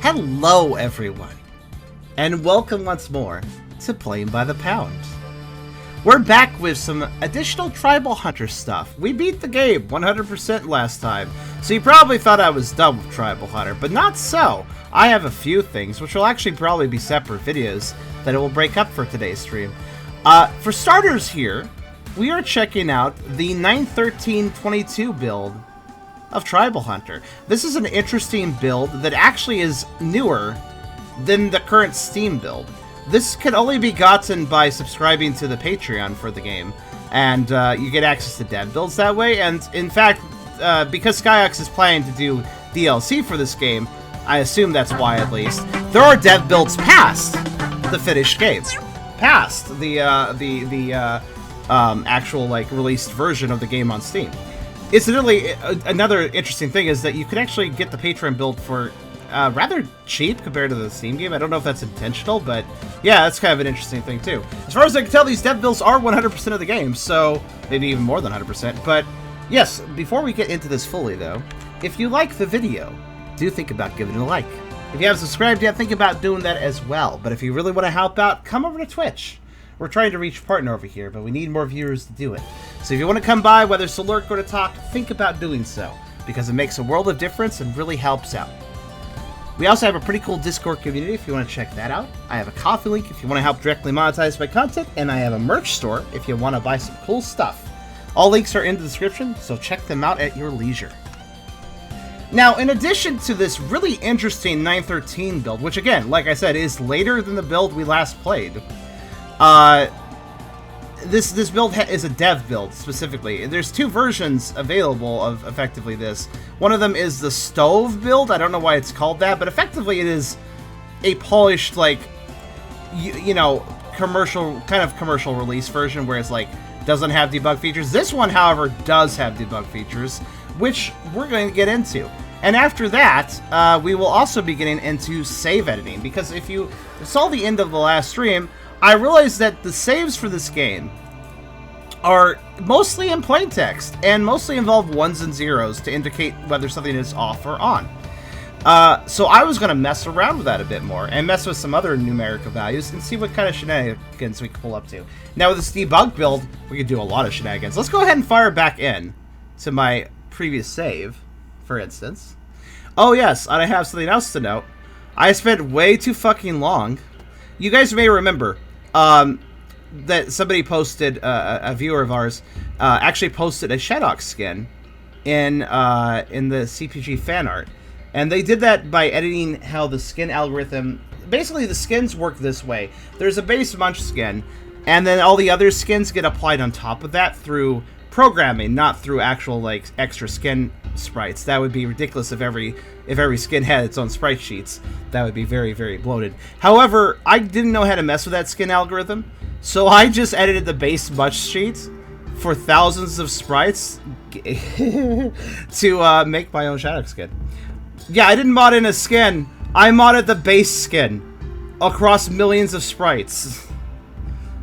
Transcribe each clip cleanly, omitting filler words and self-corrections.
Hello everyone, and welcome once more to Playing by the Pound. We're back with some additional Tribal Hunter stuff. We beat the game 100% last time, so you probably thought I was done with Tribal Hunter, but not so. I have a few things, which will actually probably be separate videos that it will break up for today's stream. For starters here, we are checking out the 9.13.22 build of Tribal Hunter. This is an interesting build that actually is newer than the current Steam build. This can only be gotten by subscribing to the Patreon for the game, and you get access to dev builds that way. And in fact, because Skyux is planning to do DLC for this game, I assume that's why at least, there are dev builds past the finished game, past the actual like released version of the game on Steam. Incidentally, another interesting thing is that you can actually get the Patreon build for rather cheap compared to the Steam game. I don't know if that's intentional, but yeah, that's kind of an interesting thing too. As far as I can tell, these dev builds are 100% of the game, so maybe even more than 100%. But yes, before we get into this fully though, if you like the video, do think about giving it a like. If you haven't subscribed yet, think about doing that as well. But if you really want to help out, come over to Twitch. We're trying to reach a partner over here, but we need more viewers to do it. So if you want to come by, whether it's to lurk or to talk, think about doing so, because it makes a world of difference and really helps out. We also have a pretty cool Discord community if you want to check that out. I have a Coffee link if you want to help directly monetize my content, and I have a merch store if you want to buy some cool stuff. All links are in the description, so check them out at your leisure. Now, in addition to this really interesting 9.13 build, which again, like I said, is later than the build we last played, this build is a dev build, specifically. There's two versions available of, effectively, this. One of them is the stove build. I don't know why it's called that, but effectively it is a polished, like, you know, commercial release version, where it's, like, doesn't have debug features. This one, however, does have debug features, which we're going to get into. And after that, we will also be getting into save editing, because if you saw the end of the last stream, I realized that the saves for this game are mostly in plain text, and mostly involve ones and zeros to indicate whether something is off or on. So I was going to mess around with that a bit more, and mess with some other numerical values, and see what kind of shenanigans we can pull up to. Now with this debug build, we can do a lot of shenanigans. Let's go ahead and fire back in to my previous save, for instance. Oh yes, and I have something else to note. I spent way too fucking long. You guys may remember that somebody posted, a viewer of ours, actually posted a Shadok skin in the CPG fan art. And they did that by editing how the skin algorithm... Basically, the skins work this way. There's a base Munch skin, and then all the other skins get applied on top of that through programming, not through actual, like, extra skin sprites. That would be ridiculous if every skin had its own sprite sheets. That would be very, very bloated. However, I didn't know how to mess with that skin algorithm, so I just edited the base Munch sheets for thousands of sprites to make my own Shadow skin. Yeah, I didn't mod in a skin. I modded the base skin across millions of sprites.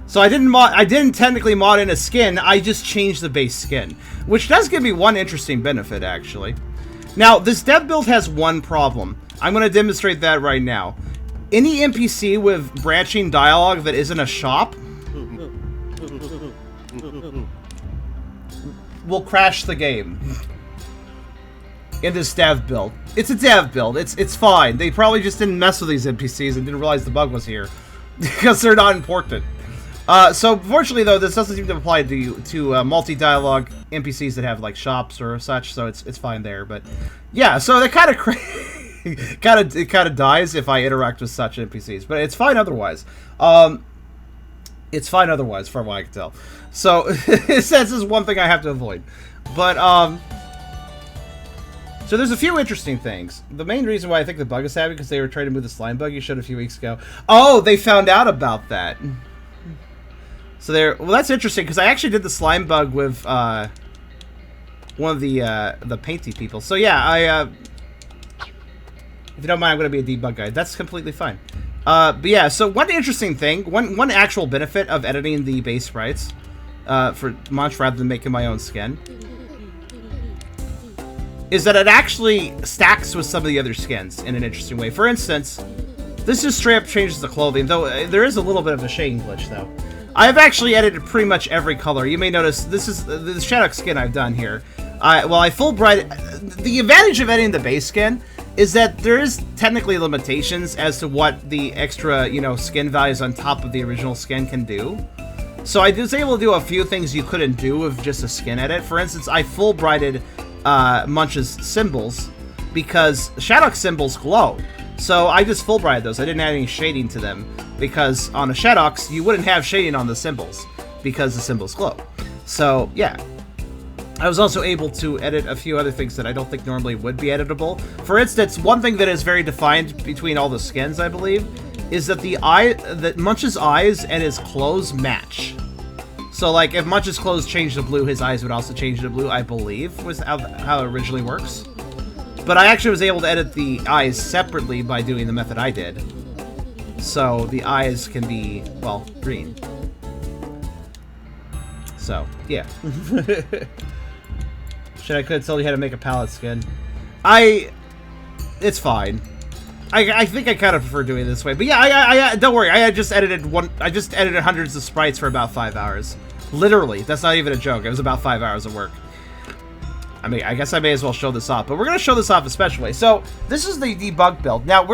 So I didn't technically mod in a skin, I just changed the base skin, which does give me one interesting benefit, actually. Now, this dev build has one problem. I'm going to demonstrate that right now. Any NPC with branching dialogue that isn't a shop will crash the game in this dev build. It's a dev build. It's fine. They probably just didn't mess with these NPCs and didn't realize the bug was here because they're not important. So, fortunately, though, this doesn't seem to apply to multi-dialogue NPCs that have, like, shops or such, so it's fine there. But, yeah, so that kind of it kind of dies if I interact with such NPCs, but it's fine otherwise. It's fine otherwise, from what I can tell. So, it says this is one thing I have to avoid. But, so there's a few interesting things. The main reason why I think the bug is happening because they were trying to move the slime bug you showed a few weeks ago. Oh, they found out about that. So well, that's interesting, because I actually did the slime bug with one of the painty people. So yeah, if you don't mind, I'm going to be a debug guy. That's completely fine. But yeah, so one interesting thing, one actual benefit of editing the base sprites for Munch rather than making my own skin is that it actually stacks with some of the other skins in an interesting way. For instance, this just straight up changes the clothing, though there is a little bit of a shading glitch, though. I've actually edited pretty much every color. You may notice this is the Shadok skin I've done here. I full bright. The advantage of editing the base skin is that there is technically limitations as to what the extra, you know, skin values on top of the original skin can do. So I was able to do a few things you couldn't do with just a skin edit. For instance, I full brighted Munch's symbols because Shadok symbols glow. So I just full brighted those. I didn't add any shading to them because on a Shadoks you wouldn't have shading on the symbols because the symbols glow. So yeah. I was also able to edit a few other things that I don't think normally would be editable. For instance, one thing that is very defined between all the skins, I believe, is that that Munch's eyes and his clothes match. So, like, if Munch's clothes change to blue, his eyes would also change to blue, I believe, was how it originally works. But I actually was able to edit the eyes separately by doing the method I did. So, the eyes can be, well, green. So, yeah. Shit, I could have told you how to make a palette skin. It's fine. I think I kind of prefer doing it this way. But yeah, I don't worry. I just edited hundreds of sprites for about 5 hours. Literally, that's not even a joke. It was about 5 hours of work. I mean, I guess I may as well show this off, but we're gonna show this off especially. So this is the debug build. Now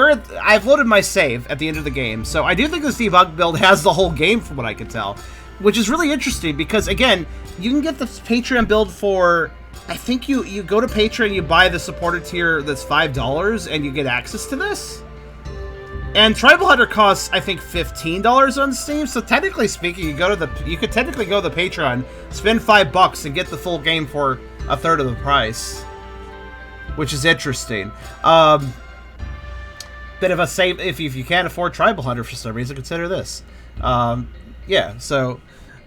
I've loaded my save at the end of the game, so I do think this debug build has the whole game from what I can tell, which is really interesting because again, you can get the Patreon build for. I think you go to Patreon, you buy the supporter tier that's $5, and you get access to this. And Tribal Hunter costs, I think, $15 on Steam. So technically speaking, you could technically go to the Patreon, spend $5, and get the full game for a third of the price, which is interesting. Bit of a save if you can't afford Tribal Hunter for some reason. Consider this. Yeah, so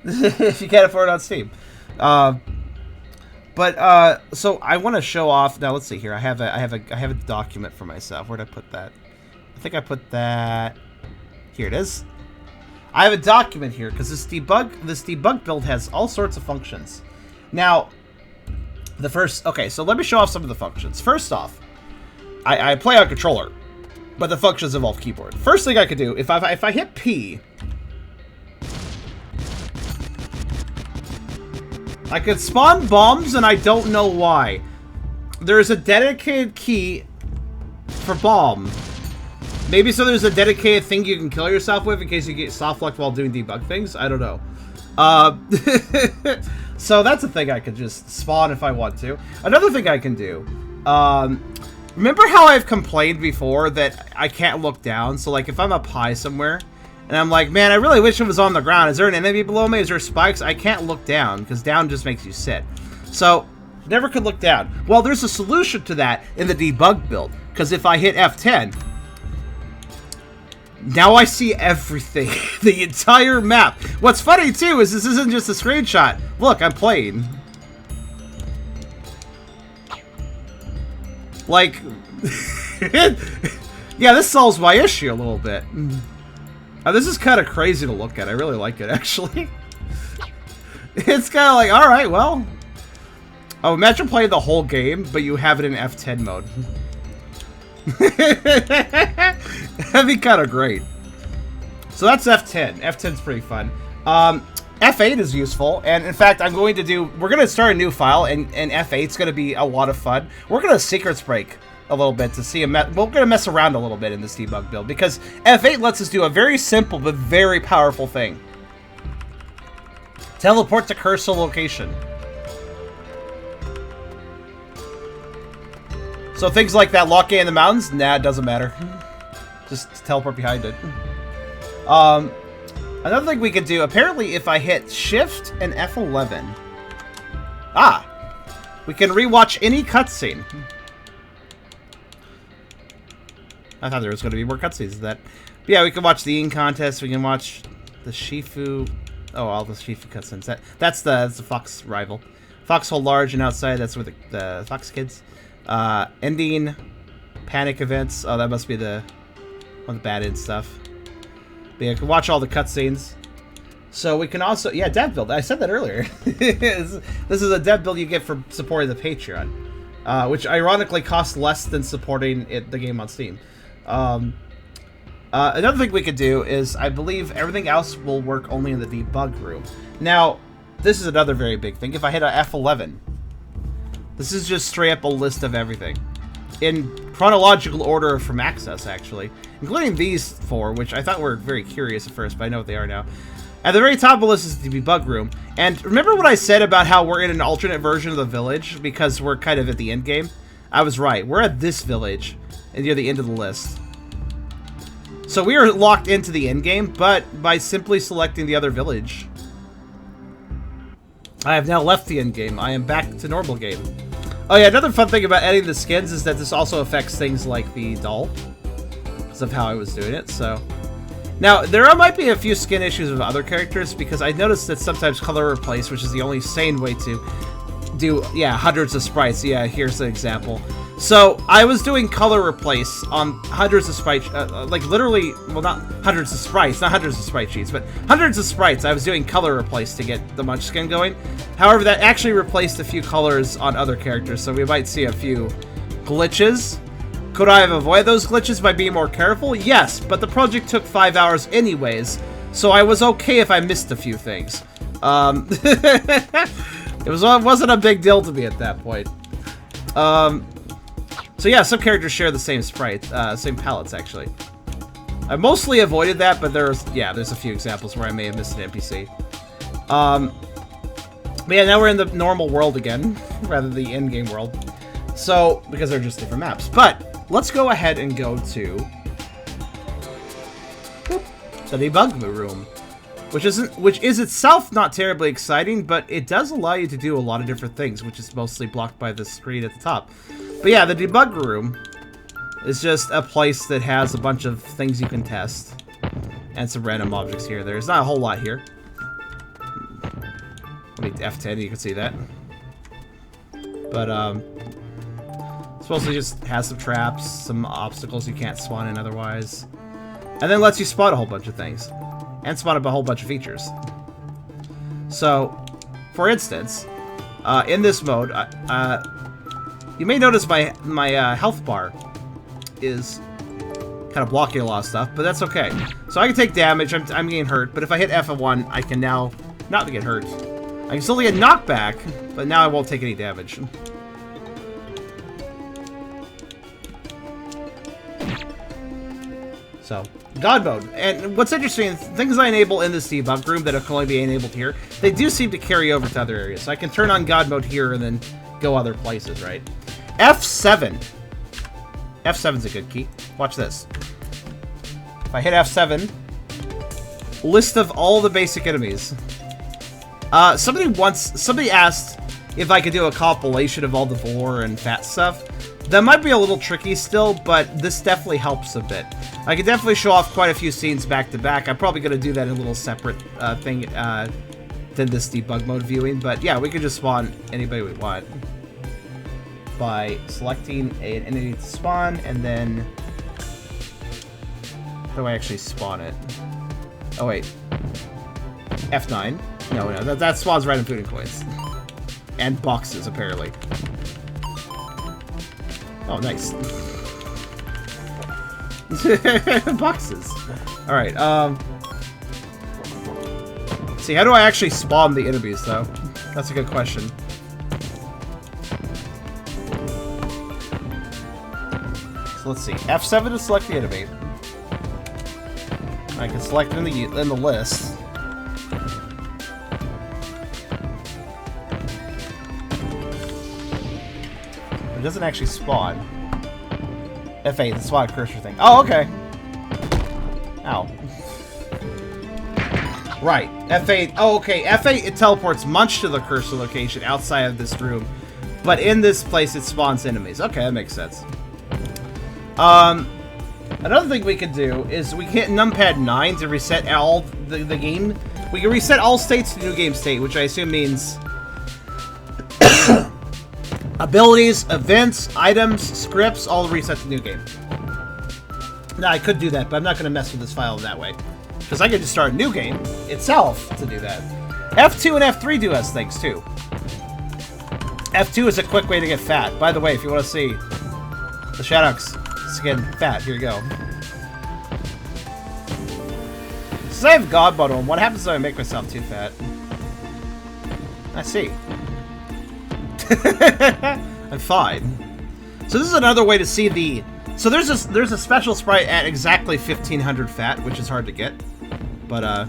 if you can't afford it on Steam. So I want to show off. Now let's see here. I have a document for myself. Where'd I put that? I think I put that. Here it is. I have a document here because this debug build has all sorts of functions. Now, okay, so let me show off some of the functions. First off, I play on controller, but the functions involve keyboard. First thing I could do if I hit P. I could spawn bombs, and I don't know why. There's a dedicated key for bomb. Maybe so there's a dedicated thing you can kill yourself with in case you get soft-locked while doing debug things. I don't know. So that's a thing I could just spawn if I want to. Another thing I can do. Remember how I've complained before that I can't look down? So, like, if I'm up high somewhere, and I'm like, man, I really wish it was on the ground. Is there an enemy below me? Is there spikes? I can't look down, because down just makes you sit. So, never could look down. Well, there's a solution to that in the debug build, because if I hit F10, now I see everything. The entire map. What's funny, too, is this isn't just a screenshot. Look, I'm playing. Like, yeah, this solves my issue a little bit. Now, this is kind of crazy to look at. I really like it, actually. It's kind of like, alright, well. Oh, imagine playing the whole game, but you have it in F10 mode. That'd be kind of great. So that's F10. F10's pretty fun. F8 is useful, and in fact, we're going to start a new file, and F8's going to be a lot of fun. We're going to secrets break a little bit to see we're going to mess around a little bit in this debug build, because F8 lets us do a very simple but very powerful thing. Teleport to cursor location. So things like that lock gate in the mountains, nah, it doesn't matter. Just teleport behind it. Another thing we could do, apparently if I hit Shift and F11, we can rewatch any cutscene. I thought there was going to be more cutscenes of that. But yeah, we can watch the eating contest. We can watch the Shifu. Oh, all the Shifu cutscenes. That's the fox rival. Foxhole large and outside. That's where the fox kids. Ending panic events. Oh, that must be one of the bad end stuff. But yeah, you can watch all the cutscenes. So we can also, dev build. I said that earlier. This is a dev build you get for supporting the Patreon. which ironically costs less than supporting the game on Steam. Another thing we could do is, I believe everything else will work only in the debug room. Now, this is another very big thing. If I hit a F11, this is just straight up a list of everything. In chronological order from access, actually. Including these 4, which I thought were very curious at first, but I know what they are now. At the very top of the list is the debug room. And remember what I said about how we're in an alternate version of the village because we're kind of at the end game? I was right. We're at this village and near the end of the list. So we are locked into the end game, but by simply selecting the other village. I have now left the end game. I am back to normal game. Oh yeah, another fun thing about editing the skins is that this also affects things like the doll. Because of how I was doing it, so... Now, there might be a few skin issues with other characters, because I noticed that sometimes color replace, which is the only sane way to do, yeah, hundreds of sprites. Yeah, here's an example. So, I was doing color replace on hundreds of sprites, like literally, well, not hundreds of sprites, not hundreds of sprite sheets, but hundreds of sprites. I was doing color replace to get the Munchkin going. However, that actually replaced a few colors on other characters, so we might see a few glitches. Could I have avoided those glitches by being more careful? Yes, but the project took 5 hours anyways, so I was okay if I missed a few things. It wasn't a big deal to me at that point. So yeah, some characters share the same sprite, same palettes actually. I mostly avoided that, but there's a few examples where I may have missed an NPC. But yeah, now we're in the normal world again, rather than the in-game world. So, because they're just different maps. But let's go ahead and go to the debug room, which is itself not terribly exciting, but it does allow you to do a lot of different things, which is mostly blocked by the screen at the top. But yeah, the debug room is just a place that has a bunch of things you can test and some random objects here. There's not a whole lot here. Let me F10, you can see that. But it's mostly just has some traps, some obstacles you can't spawn in otherwise, and then lets you spawn a whole bunch of things and spawn up a whole bunch of features. So, for instance, in this mode, you may notice my health bar is kind of blocking a lot of stuff, but that's okay. So I can take damage, I'm getting hurt, but if I hit F1, I can now not get hurt. I can still get knockback, but now I won't take any damage. So, God mode. And what's interesting, things I enable in this debug room that can only be enabled here, they do seem to carry over to other areas. So I can turn on God mode here and then go other places, right? F7. F7's a good key. Watch this. If I hit F7, list of all the basic enemies. Somebody asked if I could do a compilation of all the vore and fat stuff. That might be a little tricky still, but this definitely helps a bit. I can definitely show off quite a few scenes back to back. I'm probably going to do that in a little separate thing than this debug mode viewing, but yeah, we can just spawn anybody we want by selecting an entity to spawn, and then how do I actually spawn it? Oh wait, F9. No, that spawns random food and coins. And boxes, apparently. Oh, nice. Boxes. Alright, see, how do I actually spawn the enemies, though? That's a good question. So let's see. F7 to select the enemy. I can select it in the list. It doesn't actually spawn. F8, the spawn cursor thing. Oh, okay. Ow. Right, F8. Oh, okay. F8, it teleports Munch to the cursor location outside of this room. But in this place, it spawns enemies. Okay, that makes sense. Another thing we could do is we can hit numpad 9 to reset all the game. We can reset all states to new game state, which I assume means abilities, events, items, scripts, all reset to new game. Now, I could do that, but I'm not going to mess with this file that way. Because I could just start a new game itself to do that. F2 and F3 do us things, too. F2 is a quick way to get fat. By the way, if you want to see the Shadow's skin fat, here you go. Since I have God Mode on, what happens if I make myself too fat? I see. I'm fine. So this is another way to see the... So there's a special sprite at exactly 1500 fat, which is hard to get. But,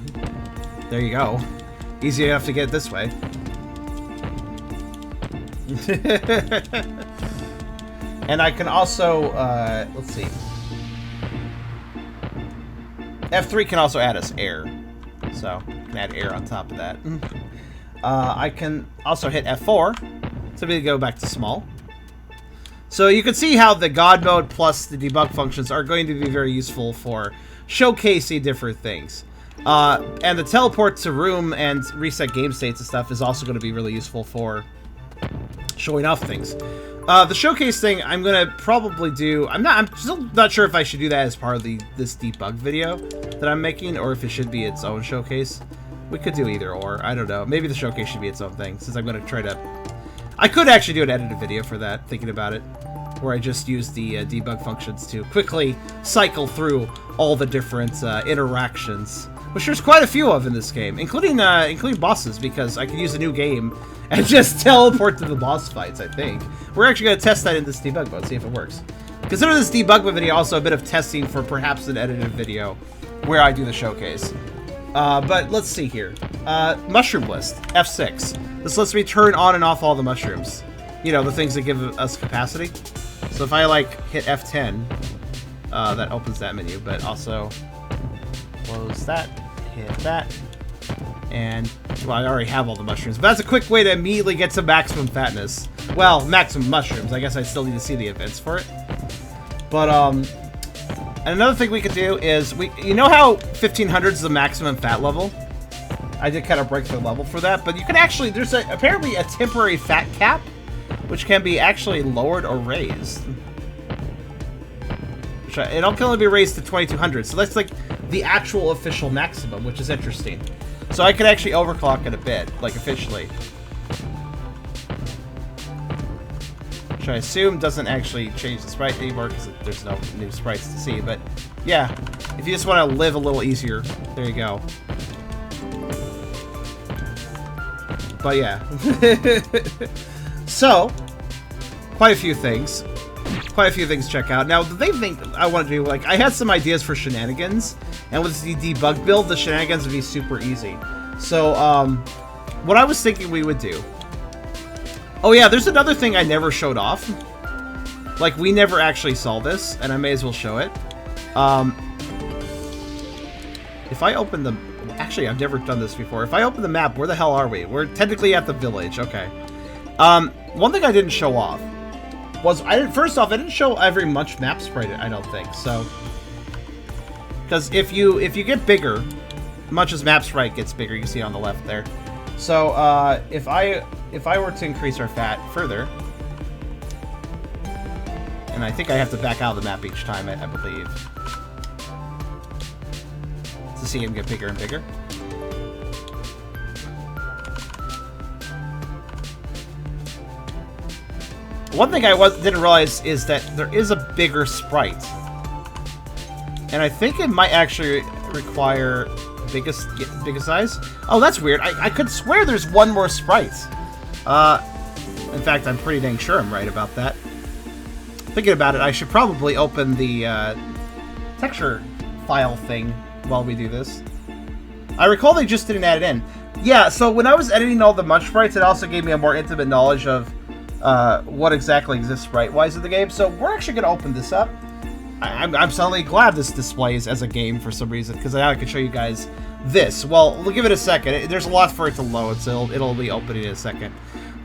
there you go. Easy enough to get it this way. And I can also, let's see. F3 can also add us air. So, I can add air on top of that. I can also hit F4 to go back to small. So you can see how the God mode plus the debug functions are going to be very useful for showcasing different things. And the teleport to room and reset game states and stuff is also going to be really useful for showing off things. The showcase thing I'm going to probably do... I'm still not sure if I should do that as part of this debug video that I'm making, or if it should be its own showcase. We could do either or. I don't know. Maybe the showcase should be its own thing, since I'm going to try to... I could actually do an edited video for that, thinking about it, where I just use the debug functions to quickly cycle through all the different interactions, which there's quite a few of in this game, including bosses, because I can use a new game and just teleport to the boss fights, I think. We're actually going to test that in this debug mode, see if it works. Consider this debug mode video also a bit of testing for perhaps an edited video where I do the showcase. But let's see here. Mushroom list, F6. This lets me turn on and off all the mushrooms. You know, the things that give us capacity. So if I, like, hit F10, that opens that menu, but also close that, hit that, and, well, I already have all the mushrooms. But that's a quick way to immediately get to maximum fatness. Well, maximum mushrooms. I guess I still need to see the events for it. But, and another thing we could do is, you know how 1500 is the maximum fat level? I did kind of break the level for that, but you can actually, there's apparently a temporary fat cap, which can be actually lowered or raised. It'll only be raised to 2200, so that's like the actual official maximum, which is interesting. So I could actually overclock it a bit, like officially. Which I assume doesn't actually change the sprite anymore because there's no new sprites to see, but yeah, if you just want to live a little easier, there you go. But yeah. So, quite a few things. Quite a few things to check out. Now, the thing I want to do, like, I had some ideas for shenanigans, and with the debug build, the shenanigans would be super easy. So, what I was thinking we would do... Oh yeah, there's another thing I never showed off. Like, we never actually saw this, and I may as well show it. If I open the... Actually, I've never done this before. If I open the map, where the hell are we? We're technically at the village. Okay. One thing I didn't show off was first off, I didn't show every Munch map sprite, I don't think. So, because if you get bigger, Munch's map sprite gets bigger. You can see it on the left there. So, if I were to increase our fat further, and I think I have to back out of the map each time, I believe, to see him get bigger and bigger. One thing I didn't realize is that there is a bigger sprite, and I think it might actually require biggest size. Oh, that's weird. I could swear there's one more sprite. In fact, I'm pretty dang sure I'm right about that. Thinking about it, I should probably open the texture file thing while we do this. I recall they just didn't add it in. Yeah, so when I was editing all the Munch sprites, it also gave me a more intimate knowledge of what exactly exists sprite-wise in the game. So we're actually going to open this up. I'm suddenly glad this displays as a game for some reason, because now I can show you guys this. Well, we'll give it a second. There's a lot for it to load, so it'll be opening in a second.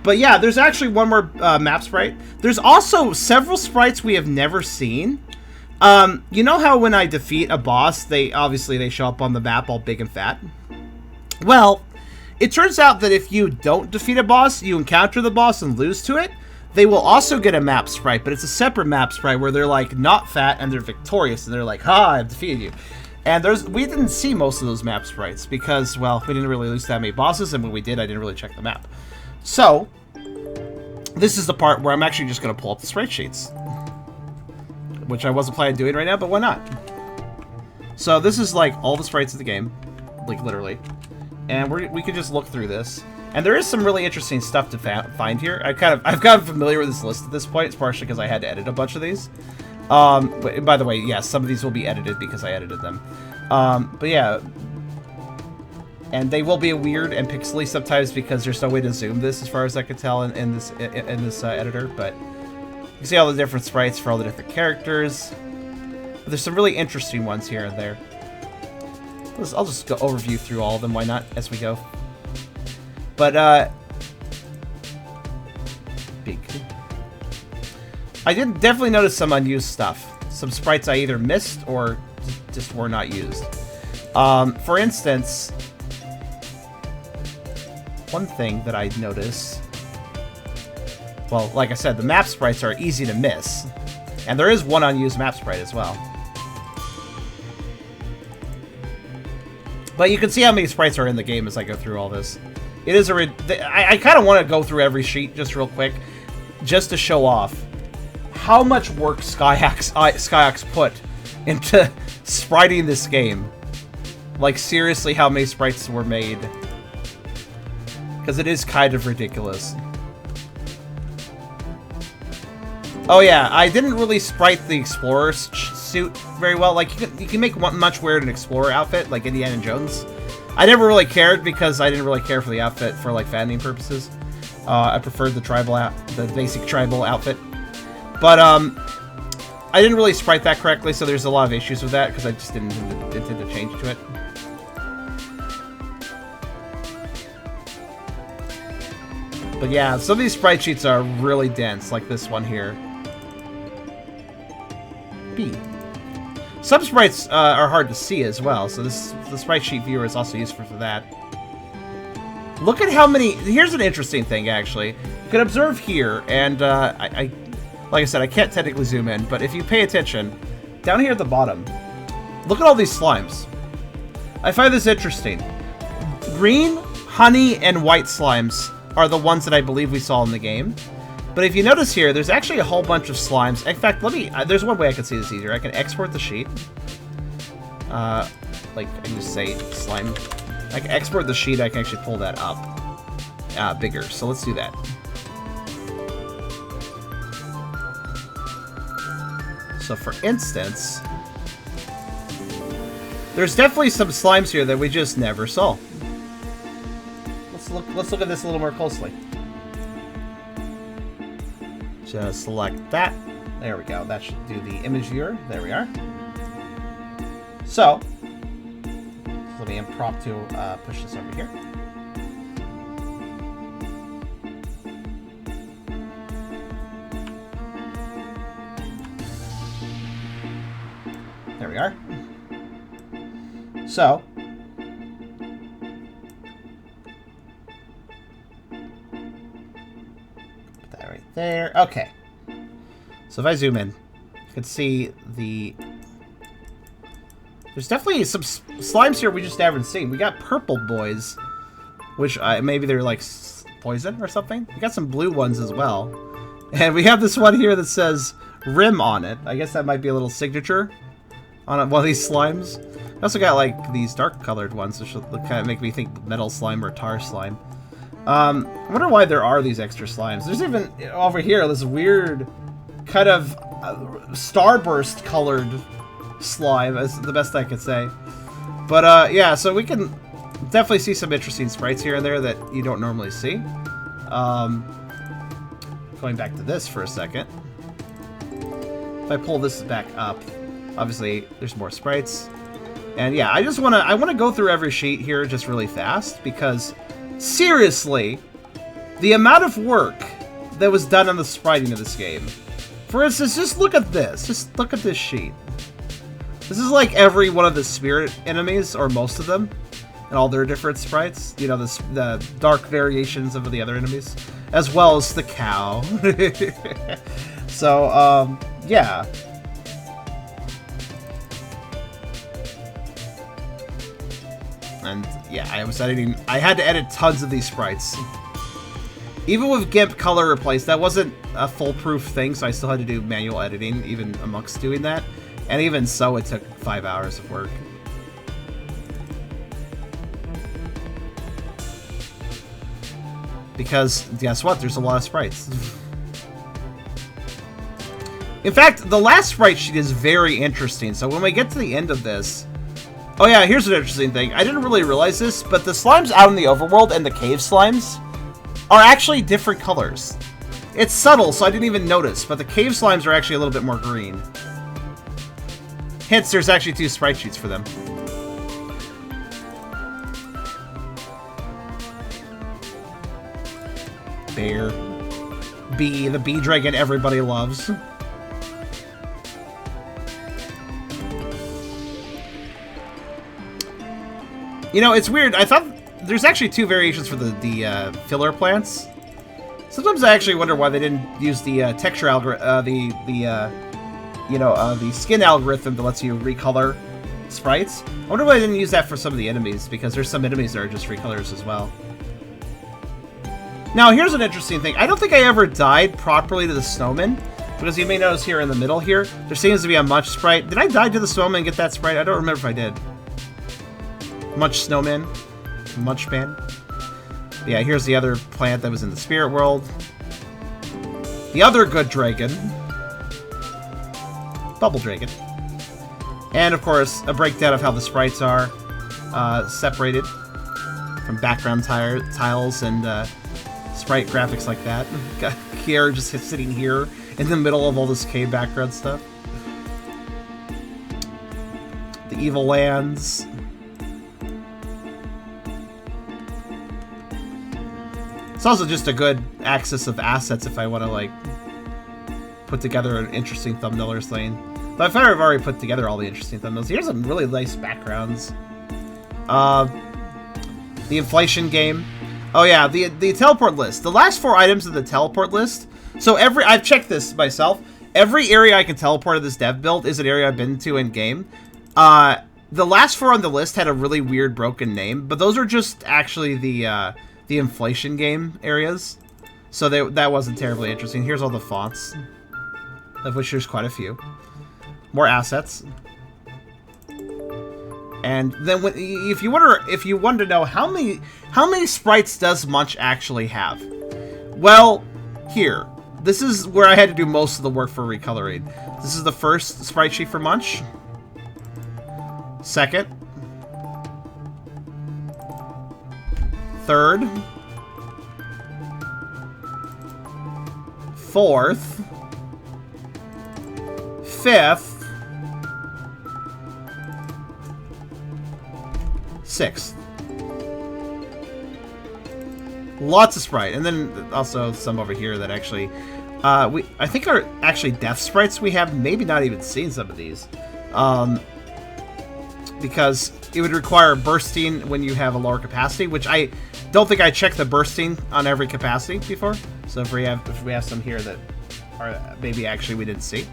But yeah, there's actually one more map sprite. There's also several sprites we have never seen. You know how when I defeat a boss, they show up on the map all big and fat? Well, it turns out that if you don't defeat a boss, you encounter the boss and lose to it, they will also get a map sprite, but it's a separate map sprite where they're like not fat and they're victorious and they're like, ha, I've defeated you. And we didn't see most of those map sprites because, well, we didn't really lose that many bosses, and when we did, I didn't really check the map. So, this is the part where I'm actually just going to pull up the sprite sheets, which I wasn't planning on doing right now, but why not? So this is like all the sprites of the game, like literally, and we can just look through this, and there is some really interesting stuff to find here. I've gotten familiar with this list at this point. It's partially because I had to edit a bunch of these. But by the way, yes, some of these will be edited because I edited them. But yeah, and they will be weird and pixely sometimes because there's no way to zoom this, as far as I can tell, in this editor. But you can see all the different sprites for all the different characters. But there's some really interesting ones here and there. I'll just go overview through all of them. Why not? As we go. But big. I did definitely notice some unused stuff. Some sprites I either missed or just were not used. For instance, one thing that I noticed, well, like I said, the map sprites are easy to miss. And there is one unused map sprite as well. But you can see how many sprites are in the game as I go through all this. It is I kind of want to go through every sheet just real quick, just to show off how much work Skyax put into spriting this game. Like, seriously, how many sprites were made. Because it is kind of ridiculous. Oh yeah, I didn't really sprite the Explorer suit very well. Like, you can make much weird an Explorer outfit, like Indiana Jones. I never really cared because I didn't really care for the outfit for, like, fattening purposes. I preferred the basic tribal outfit. But, I didn't really sprite that correctly, so there's a lot of issues with that because I just didn't intend to change to it. But yeah, some of these sprite sheets are really dense, like this one here. B. Some sprites are hard to see as well, so the sprite sheet viewer is also useful for that. Look at how many... Here's an interesting thing, actually. You can observe here, and like I said, I can't technically zoom in, but if you pay attention, down here at the bottom, look at all these slimes. I find this interesting. Green, honey, and white slimes are the ones that I believe we saw in the game. But if you notice here, there's actually a whole bunch of slimes. In fact, there's one way I can see this easier. I can export the sheet. Like, I can just say slime. I can export the sheet, I can actually pull that up bigger. So let's do that. So for instance, there's definitely some slimes here that we just never saw. Let's look at this a little more closely. Just select that. There we go. That should do the image viewer. There we are. So let me impromptu push this over here. There we are. So put that right there. Okay. So if I zoom in, you can see there's definitely some slimes here we just haven't seen. We got purple boys, which maybe they're like poison or something. We got some blue ones as well. And we have this one here that says Rim on it. I guess that might be a little signature on one of these slimes. We also got like these dark colored ones, which kind of make me think metal slime or tar slime. I wonder why there are these extra slimes. There's even over here this weird kind of starburst colored slime, is the best I could say. But yeah, so we can definitely see some interesting sprites here and there that you don't normally see. Going back to this for a second. If I pull this back up, obviously there's more sprites. And yeah, I want to go through every sheet here just really fast because seriously, the amount of work that was done on the spriting of this game. For instance, just look at this. Just look at this sheet. This is like every one of the spirit enemies, or most of them, and all their different sprites. You know, the dark variations of the other enemies, as well as the cow. So, yeah. And yeah, I had to edit tons of these sprites. Even with GIMP color replace, that wasn't a foolproof thing, so I still had to do manual editing, even amongst doing that. And even so, it took 5 hours of work. Because, guess what? There's a lot of sprites. In fact, the last sprite sheet is very interesting, so when we get to the end of this... Oh yeah, here's an interesting thing. I didn't really realize this, but the slimes out in the overworld and the cave slimes are actually different colors. It's subtle, so I didn't even notice, but the cave slimes are actually a little bit more green. Hence, there's actually 2 sprite sheets for them. Bear. Bee, the bee dragon everybody loves. You know, it's weird. I thought there's actually 2 variations for the filler plants. Sometimes I actually wonder why they didn't use the texture algorithm, the skin algorithm that lets you recolor sprites. I wonder why they didn't use that for some of the enemies, because there's some enemies that are just recolors as well. Now, here's an interesting thing. I don't think I ever died properly to the snowman, because you may notice here in the middle here, there seems to be a munch sprite. Did I die to the snowman and get that sprite? I don't remember if I did. Munch snowman. Munchman. Yeah, here's the other plant that was in the spirit world. The other good dragon. Bubble dragon. And, of course, a breakdown of how the sprites are separated from background tiles and sprite graphics like that. Got Kier just sitting here in the middle of all this cave background stuff. The evil lands. It's also just a good axis of assets if I want to, like, put together an interesting thumbnail or something. But I've already put together all the interesting thumbnails. Here's some really nice backgrounds. The inflation game. Oh yeah, the teleport list. The last 4 items of the teleport list. So I've checked this myself. Every area I can teleport in this dev build is an area I've been to in game. The last 4 on the list had a really weird broken name, but those are just actually the inflation game areas. So that wasn't terribly interesting. Here's all the fonts, of which there's quite a few. More assets. And then if you want to know how many sprites does Munch actually have? Well, here. This is where I had to do most of the work for recoloring. This is the first sprite sheet for Munch. Second. Third. Fourth. Fifth. Sixth. Lots of sprite, and then also some over here that actually, I think are actually death sprites we have maybe not even seen some of these, because it would require bursting when you have a lower capacity, which I don't think I checked the bursting on every capacity before. So if we have some here that are maybe actually we didn't see.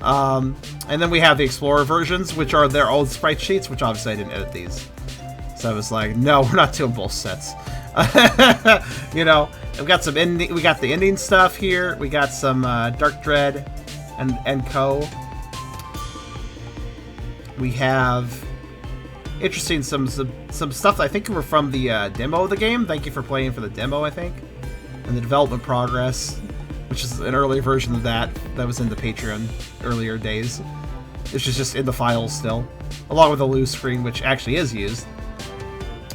And then we have the Explorer versions, which are their own sprite sheets, which obviously I didn't edit these. So I was like, no, we're not doing both sets. You know, we got the ending stuff here. We got some Dark Dread and co. We have interesting some stuff I think were from the demo of the game. Thank you for playing for the demo, I think. And the development progress, which is an early version of that was in the Patreon earlier days. This is just in the files still, along with the loose screen, which actually is used.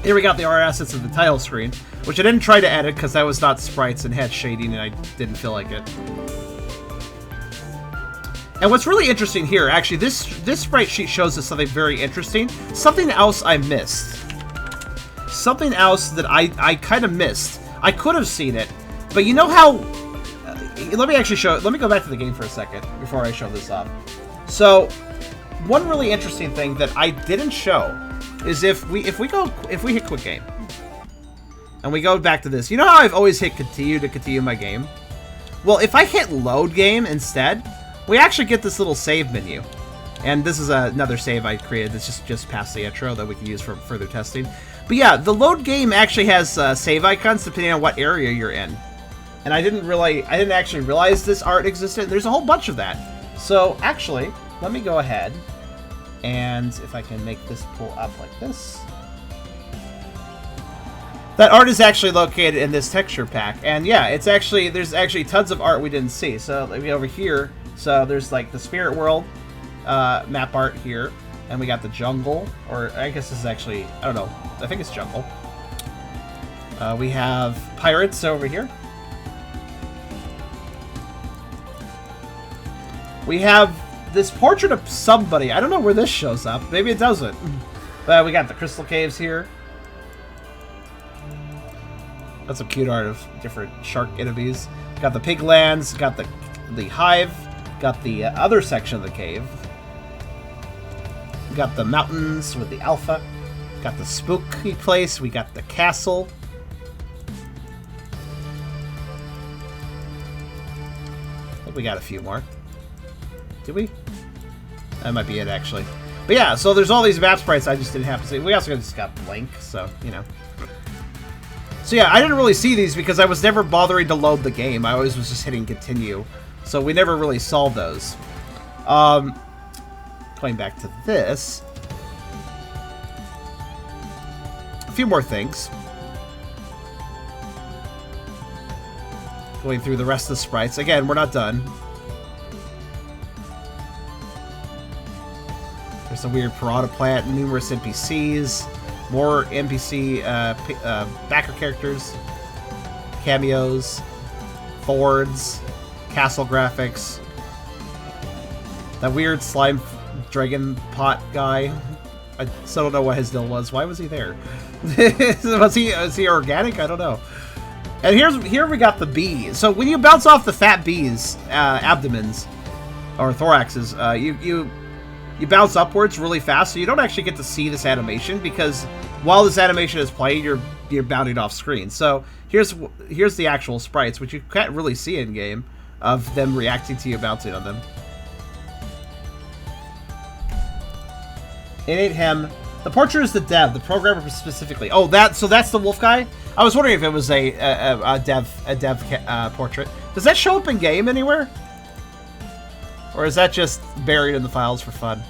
Here we got the R assets of the title screen, which I didn't try to edit because that was not sprites and had shading, and I didn't feel like it. And what's really interesting here, actually, this sprite sheet shows us something very interesting. Something else I missed. Something else that I kind of missed. I could have seen it, but you know how... let me go back to the game for a second before I show this off. So, one really interesting thing that I didn't show is if we hit quit game and we go back to this. You know how I've always hit continue to continue my game? Well, if I hit load game instead, we actually get this little save menu. And this is another save I created that's just past the intro that we can use for further testing. But yeah, the load game actually has save icons depending on what area you're in. And I didn't actually realize this art existed. There's a whole bunch of that. So actually, let me go ahead and if I can make this pull up like this. That art is actually located in this texture pack. And yeah, there's actually tons of art we didn't see. So let me over here. So there's like the spirit world map art here. And we got the jungle, or I guess this is actually, I don't know, I think it's jungle. We have pirates over here. We have this portrait of somebody. I don't know where this shows up. Maybe it doesn't. But we got the crystal caves here. That's some cute art of different shark enemies. Got the pig lands, got the hive, got the other section of the cave. We got the mountains with the alpha. Got the spooky place. We got the castle. I think we got a few more. Did we? That might be it, actually. But yeah, so there's all these map sprites I just didn't have to see. We also just got blank, so, you know. So yeah, I didn't really see these because I was never bothering to load the game. I always was just hitting continue. So we never really saw those. Going back to this. A few more things. Going through the rest of the sprites. Again, we're not done. There's a weird piranha plant, numerous NPCs, more NPC backer characters, cameos, Fords, castle graphics, that weird slime dragon pot guy. I still don't know what his deal was. Why was he there? was he organic? I don't know. And here we got the bees. So when you bounce off the fat bees, abdomens or thoraxes, you bounce upwards really fast, so you don't actually get to see this animation because while this animation is playing, you're bounding off screen. So here's the actual sprites, which you can't really see in game, of them reacting to you bouncing on them. It ain't him. The portrait is the dev, the programmer specifically. Oh, so that's the wolf guy. I was wondering if it was a dev portrait. Does that show up in game anywhere? Or is that just buried in the files for fun?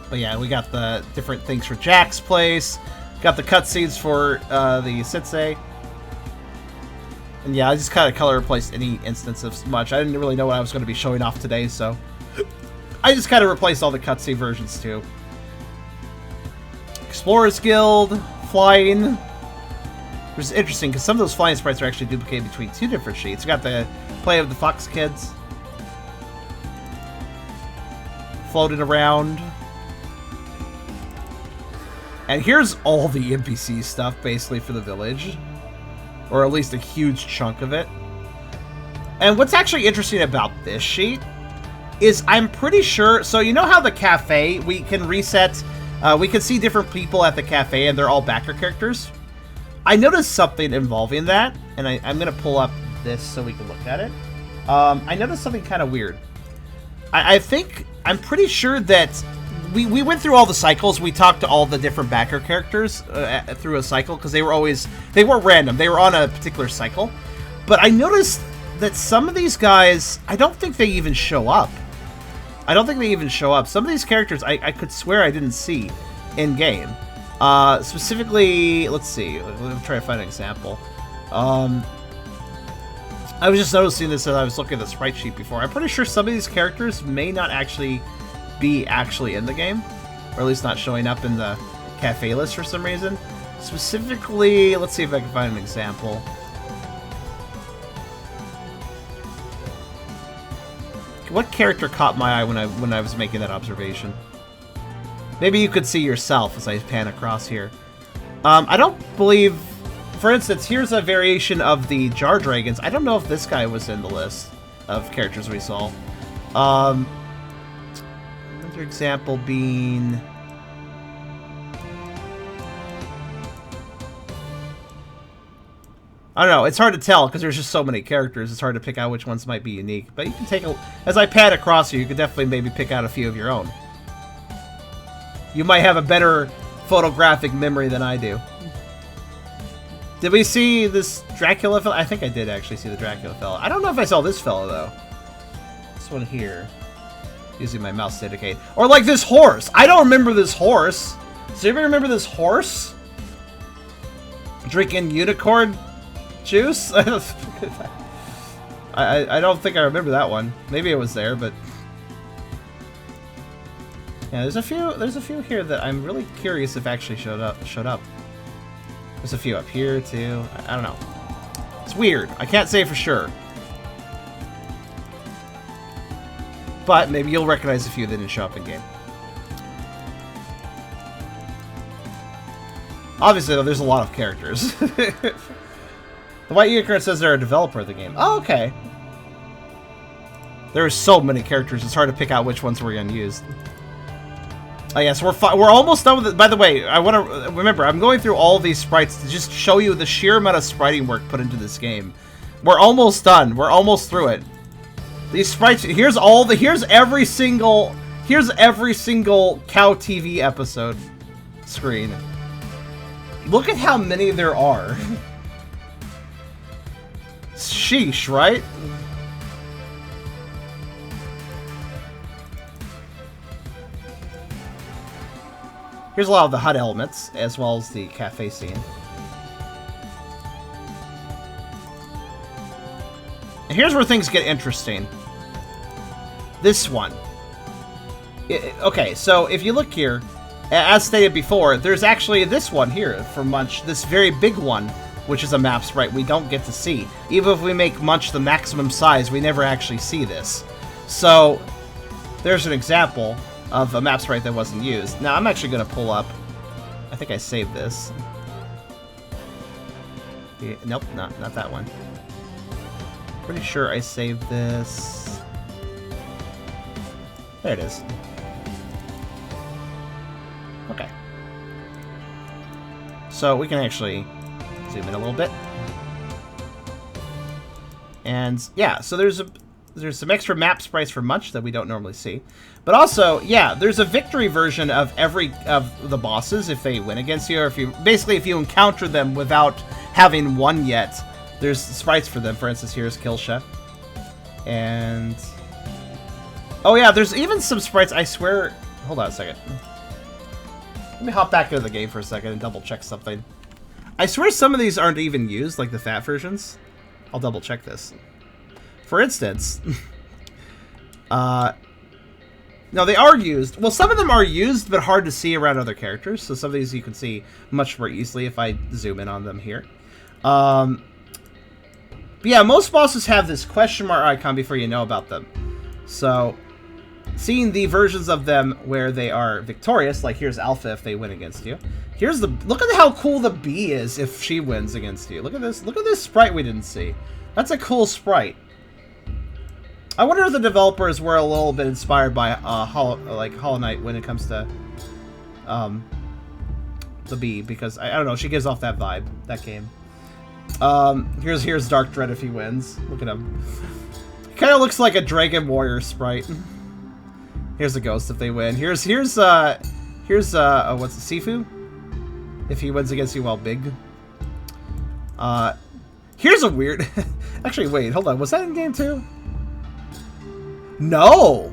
But yeah, we got the different things for Jack's place. Got the cutscenes for the Sensei. And yeah, I just kind of color replaced any instance of much. I didn't really know what I was going to be showing off today, so I just kind of replaced all the cutscene versions too. Explorers Guild, flying. Which is interesting because some of those flying sprites are actually duplicated between two different sheets. We got the play of the Fox Kids floating around. And here's all the NPC stuff basically for the village. Or at least a huge chunk of it. And what's actually interesting about this sheet is I'm pretty sure, so you know how the cafe, we can reset, we can see different people at the cafe and they're all backer characters? I noticed something involving that, and I'm going to pull up this so we can look at it. I noticed something kind of weird. I'm pretty sure that we went through all the cycles. We talked to all the different backer characters through a cycle because they weren't random. They were on a particular cycle. But I noticed that some of these guys, I don't think they even show up. Some of these characters, I could swear I didn't see in game. Specifically, let's see. Let me try to find an example. I was just noticing this as I was looking at the sprite sheet before. I'm pretty sure some of these characters may not actually be in the game, or at least not showing up in the cafe list for some reason. Specifically, let's see if I can find an example. What character caught my eye when I was making that observation? Maybe you could see yourself as I pan across here. I don't believe... For instance, here's a variation of the Jar Dragons. I don't know if this guy was in the list of characters we saw. Another example being... I don't know, it's hard to tell because there's just so many characters. It's hard to pick out which ones might be unique. But you can take a... As I pan across here, you could definitely maybe pick out a few of your own. You might have a better photographic memory than I do. Did we see this Dracula fellow? I think I did actually see the Dracula fellow. I don't know if I saw this fellow, though. This one here. Using my mouse to indicate. Or like this horse. I don't remember this horse. Does anybody remember this horse? Drinking unicorn juice? I don't think I remember that one. Maybe it was there, but... Yeah, there's a few here that I'm really curious if actually showed up. There's a few up here too. I don't know. It's weird. I can't say for sure. But maybe you'll recognize a few that didn't show up in game. Obviously, though, there's a lot of characters. The white unicorn says they're a developer of the game. Oh, okay. There are so many characters, it's hard to pick out which ones were unused. Oh yeah, so we're almost done with it. By the way, I want to remember, I'm going through all of these sprites to just show you the sheer amount of spriting work put into this game. We're almost done. We're almost through it. These sprites, here's every single Cow TV episode screen. Look at how many there are. Sheesh, right? Here's a lot of the HUD elements, as well as the cafe scene. And here's where things get interesting. This one. Okay, so if you look here, as stated before, there's actually this one here for Munch, this very big one, which is a map sprite we don't get to see. Even if we make Munch the maximum size, we never actually see this. So, there's an example of a map sprite that wasn't used. Now, I'm actually going to pull up... I think I saved this. Yeah, nope, not that one. Pretty sure I saved this... There it is. Okay. So, we can actually zoom in a little bit. And, yeah, so there's some extra map sprites for Munch that we don't normally see. But also, yeah, there's a victory version of every of the bosses if they win against you, or if you encounter them without having won yet. There's sprites for them. For instance, here's Kilsha. And oh yeah, there's even some sprites, I swear. Hold on a second. Let me hop back into the game for a second and double check something. I swear some of these aren't even used, like the fat versions. I'll double check this. For instance, no, they are used. Well, some of them are used, but hard to see around other characters. So some of these you can see much more easily if I zoom in on them here. But yeah, most bosses have this question mark icon before you know about them. So, seeing the versions of them where they are victorious, like here's Alpha if they win against you. Here's the... Look at how cool the bee is if she wins against you. Look at this. Look at this sprite we didn't see. That's a cool sprite. I wonder if the developers were a little bit inspired by Hollow Knight when it comes to the bee, because I don't know, she gives off that vibe, that game. Here's Dark Dread if he wins. Look at him. Kind of looks like a Dragon Warrior sprite. Here's a Ghost if they win. Here's what's it, Sifu? If he wins against you while big. Here's a weird... Actually, wait, hold on. Was that in game too? No!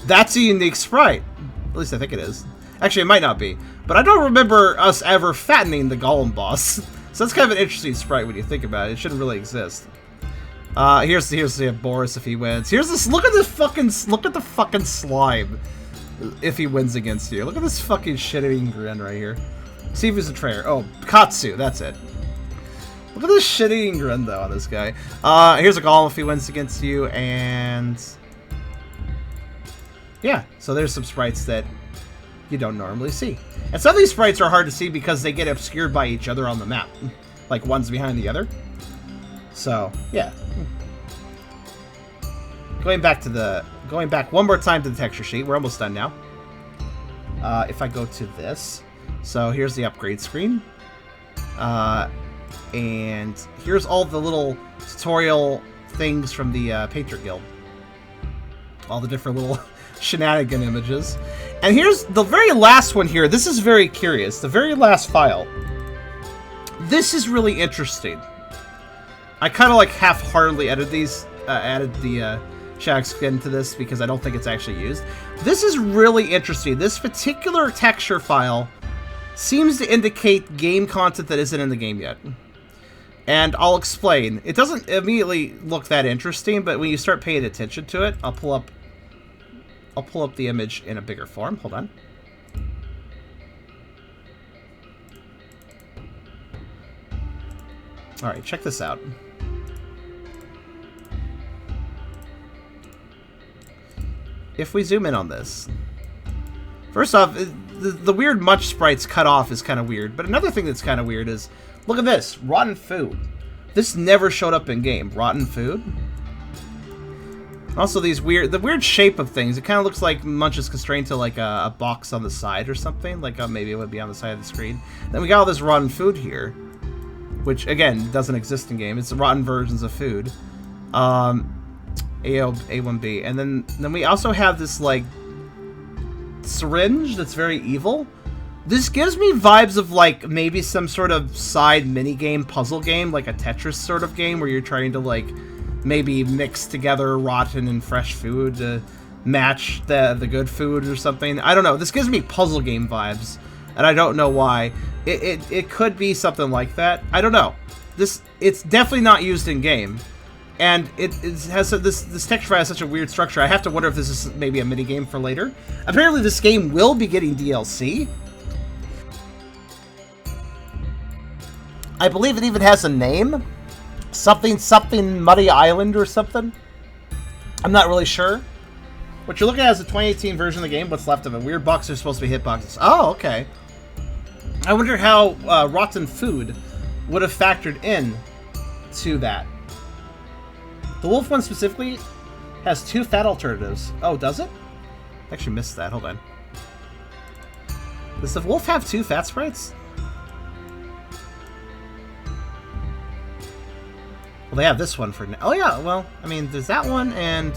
That's a unique sprite. At least I think it is. Actually, it might not be. But I don't remember us ever fattening the Golem boss. So that's kind of an interesting sprite when you think about it. It shouldn't really exist. Here's the Boris if he wins. Here's this. Look at the fucking slime. If he wins against you. Look at this fucking shit-eating grin right here. See if he's a traitor. Oh, Katsu. That's it. Look at this shit-eating grin though on this guy. Here's a Golem if he wins against you, and yeah. So there's some sprites that you don't normally see. And some of these sprites are hard to see because they get obscured by each other on the map. Like one's behind the other. So, yeah. Going back one more time to the texture sheet. We're almost done now. If I go to this. So here's the upgrade screen. And here's all the little tutorial things from the Painter Guild. all the different little shenanigan images. And here's the very last one here. This is very curious. The very last file. This is really interesting. I kind of like half-heartedly added the shag skin to this because I don't think it's actually used. This is really interesting. This particular texture file seems to indicate game content that isn't in the game yet. And I'll explain. It doesn't immediately look that interesting, but when you start paying attention to it, I'll pull up the image in a bigger form. Hold on. All right, check this out. If we zoom in on this, first off, the weird munch sprites cut off is kind of weird. But another thing that's kind of weird is, look at this, rotten food. This never showed up in game. Rotten food. Also, the weird shape of things. It kind of looks like Munch is constrained to like a box on the side or something. Like maybe it would be on the side of the screen. Then we got all this rotten food here, which again doesn't exist in game. It's rotten versions of food. A1B, and then we also have this like syringe that's very evil. This gives me vibes of like maybe some sort of side mini game, puzzle game, like a Tetris sort of game where you're trying to like maybe mix together rotten and fresh food to match the good food or something. I don't know. This gives me puzzle game vibes, and I don't know why. It could be something like that. I don't know. It's definitely not used in game. And it has this texture file has such a weird structure. I have to wonder if this is maybe a mini game for later. Apparently, this game will be getting DLC. I believe it even has a name, something Muddy Island or something. I'm not really sure. What you're looking at is a 2018 version of the game. What's left of it? Weird boxes are supposed to be hitboxes. Oh, okay. I wonder how rotten food would have factored in to that. The wolf one specifically has 2 fat alternatives. Oh, does it? I actually missed that. Hold on. Does the wolf have 2 fat sprites? Well, they have this one for... Oh, yeah. Well, I mean, there's that one and...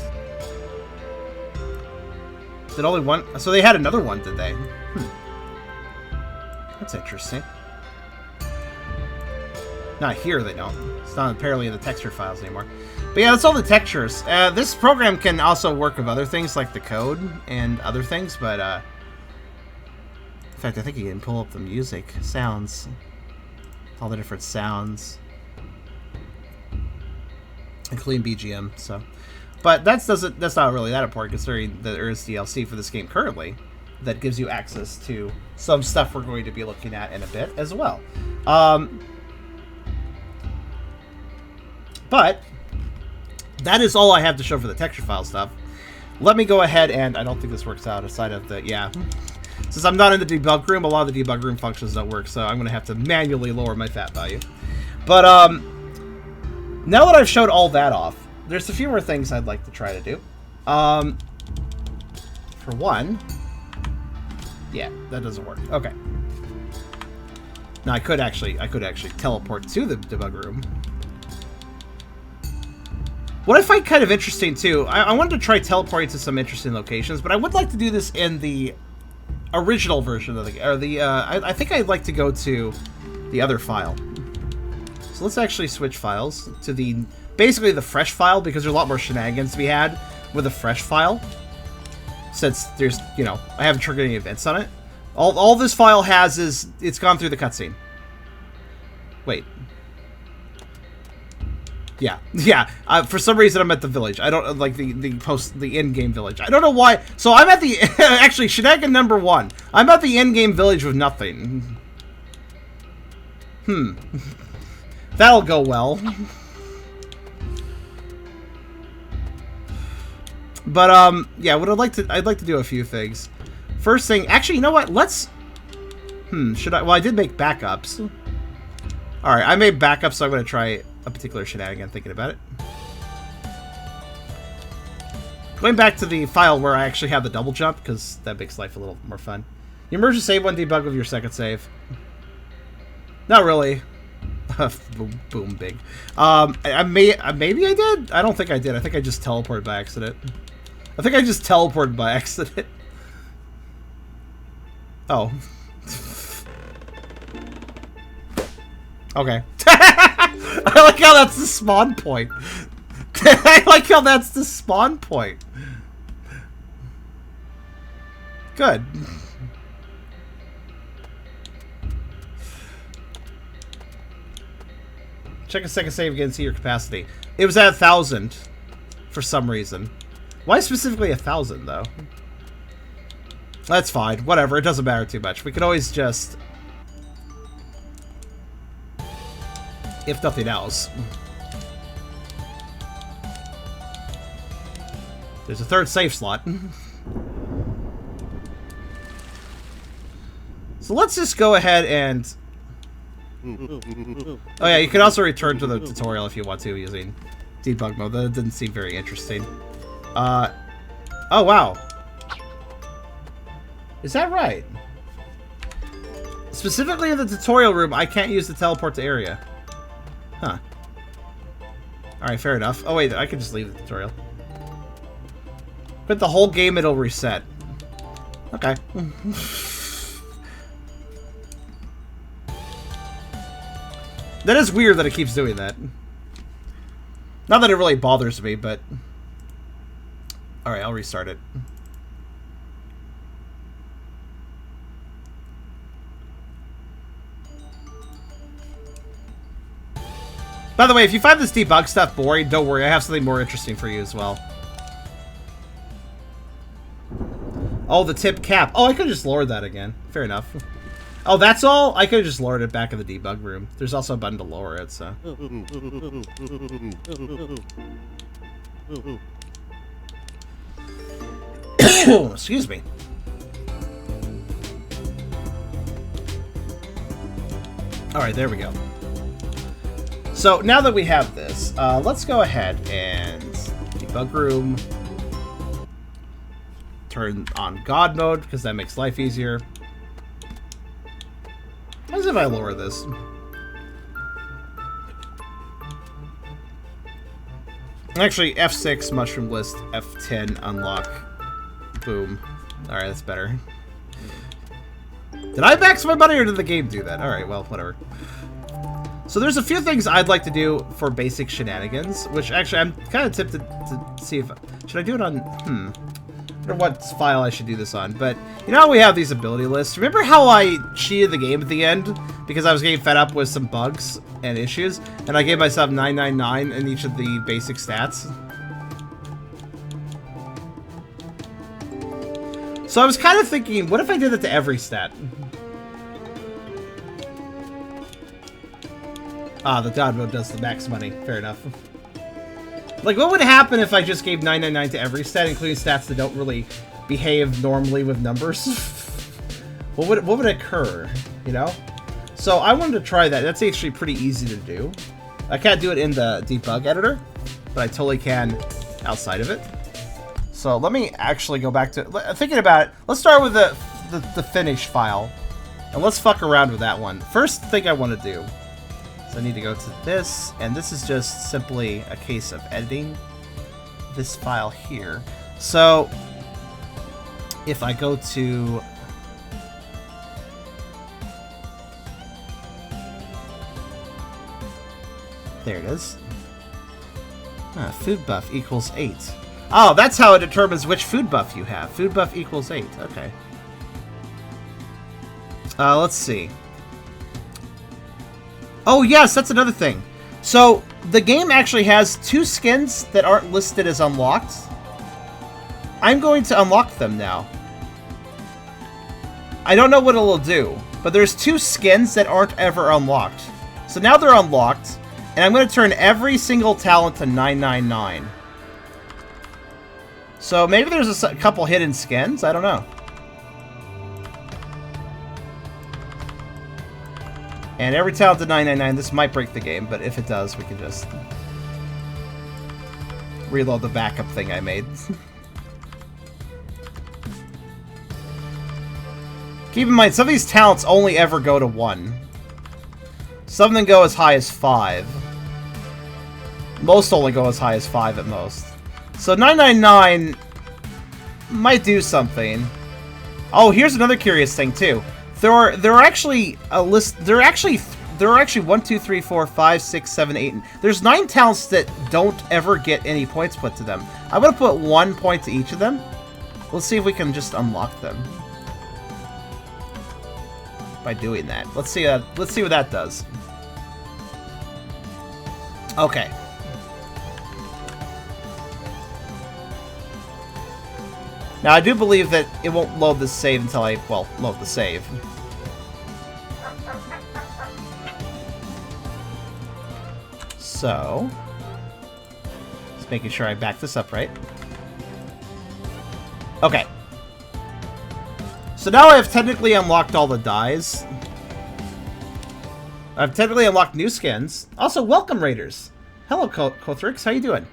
Did only one... So they had another one, did they? That's interesting. Not here, they don't. It's not apparently in the texture files anymore. But yeah, that's all the textures. This program can also work with other things like the code and other things, but in fact, I think you can pull up the music, sounds, all the different sounds, and clean BGM. So, but that's not really that important considering that there is DLC for this game currently that gives you access to some stuff we're going to be looking at in a bit as well. But that is all I have to show for the texture file stuff. Let me go ahead and... I don't think this works out aside of the... Yeah. Since I'm not in the debug room, a lot of the debug room functions don't work, so I'm going to have to manually lower my fat value. But, now that I've showed all that off, there's a few more things I'd like to try to do. For one... Yeah, that doesn't work. Okay. Now, I could actually teleport to the debug room. What I find kind of interesting, too, I wanted to try teleporting to some interesting locations, but I would like to do this in the original version of the... I think I'd like to go to the other file. So let's actually switch files to basically the fresh file, because there's a lot more shenanigans to be had with a fresh file. Since there's, I haven't triggered any events on it. All this file has is, it's gone through the cutscene. Wait. Yeah. For some reason, I'm at the village. I don't like the in-game village. I don't know why. So I'm at the actually shenanigan number 1. I'm at the in-game village with nothing. That'll go well. But yeah. What I'd like to do a few things. First thing, actually, you know what? Let's. Should I? Well, I did make backups. All right, I made backups, so I'm gonna try a particular shenanigan thinking about it. Going back to the file where I actually have the double jump, because that makes life a little more fun. You merge the save one debug with your second save. Not really. boom, big. Maybe I did? I don't think I did. I think I just teleported by accident. I think I just teleported by accident. Oh. Okay. I like how that's the spawn point. I like how that's the spawn point. Good. Check a second save again, see your capacity. It was at 1,000 for some reason. Why specifically 1,000 though? That's fine. Whatever. It doesn't matter too much. We could always just, if nothing else. There's a third save slot. So let's just go ahead and... Oh yeah, you can also return to the tutorial if you want to using debug mode. That didn't seem very interesting. Oh wow. Is that right? Specifically in the tutorial room, I can't use the teleport to area. Huh. Alright, fair enough. Oh wait, I can just leave the tutorial. But the whole game, it'll reset. Okay. That is weird that it keeps doing that. Not that it really bothers me, but... Alright, I'll restart it. By the way, if you find this debug stuff boring, don't worry, I have something more interesting for you as well. Oh, the tip cap. Oh, I could have just lowered that again. Fair enough. Oh, that's all? I could have just lowered it back in the debug room. There's also a button to lower it, so... Excuse me. Alright, there we go. So, now that we have this, let's go ahead and... Debug room. Turn on God mode, because that makes life easier. What if I lower this? Actually, F6, mushroom list, F10, unlock. Boom. Alright, that's better. Did I max my money or did the game do that? Alright, well, whatever. So there's a few things I'd like to do for basic shenanigans, which actually I'm kind of tempted to see if... Should I do it on... I don't know what file I should do this on, but you know how we have these ability lists? Remember how I cheated the game at the end because I was getting fed up with some bugs and issues, and I gave myself 999 in each of the basic stats? So I was kind of thinking, what if I did it to every stat? Ah, the God mode does the max money. Fair enough. Like, what would happen if I just gave 999 to every stat, including stats that don't really behave normally with numbers? what would occur, you know? So I wanted to try that. That's actually pretty easy to do. I can't do it in the debug editor, but I totally can outside of it. So let me actually go back to thinking about it. Let's start with the finish file, and let's fuck around with that one. First thing I want to do. I need to go to this, and this is just simply a case of editing this file here. So, if I go to... There it is. Food buff equals 8. Oh, that's how it determines which food buff you have. Food buff equals 8. Okay. Let's see. Oh yes, that's another thing. So, the game actually has 2 skins that aren't listed as unlocked. I'm going to unlock them now. I don't know what it'll do, but there's 2 skins that aren't ever unlocked. So now they're unlocked, and I'm going to turn every single talent to 999. So maybe there's a couple hidden skins, I don't know. And every talent to 999, this might break the game, but if it does, we can just reload the backup thing I made. Keep in mind, some of these talents only ever go to 1. Some of them go as high as 5. Most only go as high as 5 at most. So 999 might do something. Oh, here's another curious thing too. There are actually a list. There are actually 1, 2, 3, 4, 5, 6, 7, 8. There's 9 talents that don't ever get any points put to them. I'm gonna put 1 point to each of them. Let's see if we can just unlock them by doing that. Let's see what that does. Okay. Now I do believe that it won't load the save until I, well, load the save. So, just making sure I back this up right. Okay. So now I've technically unlocked all the dyes. I've technically unlocked new skins. Also, welcome raiders. Hello, Kothrix. How you doing?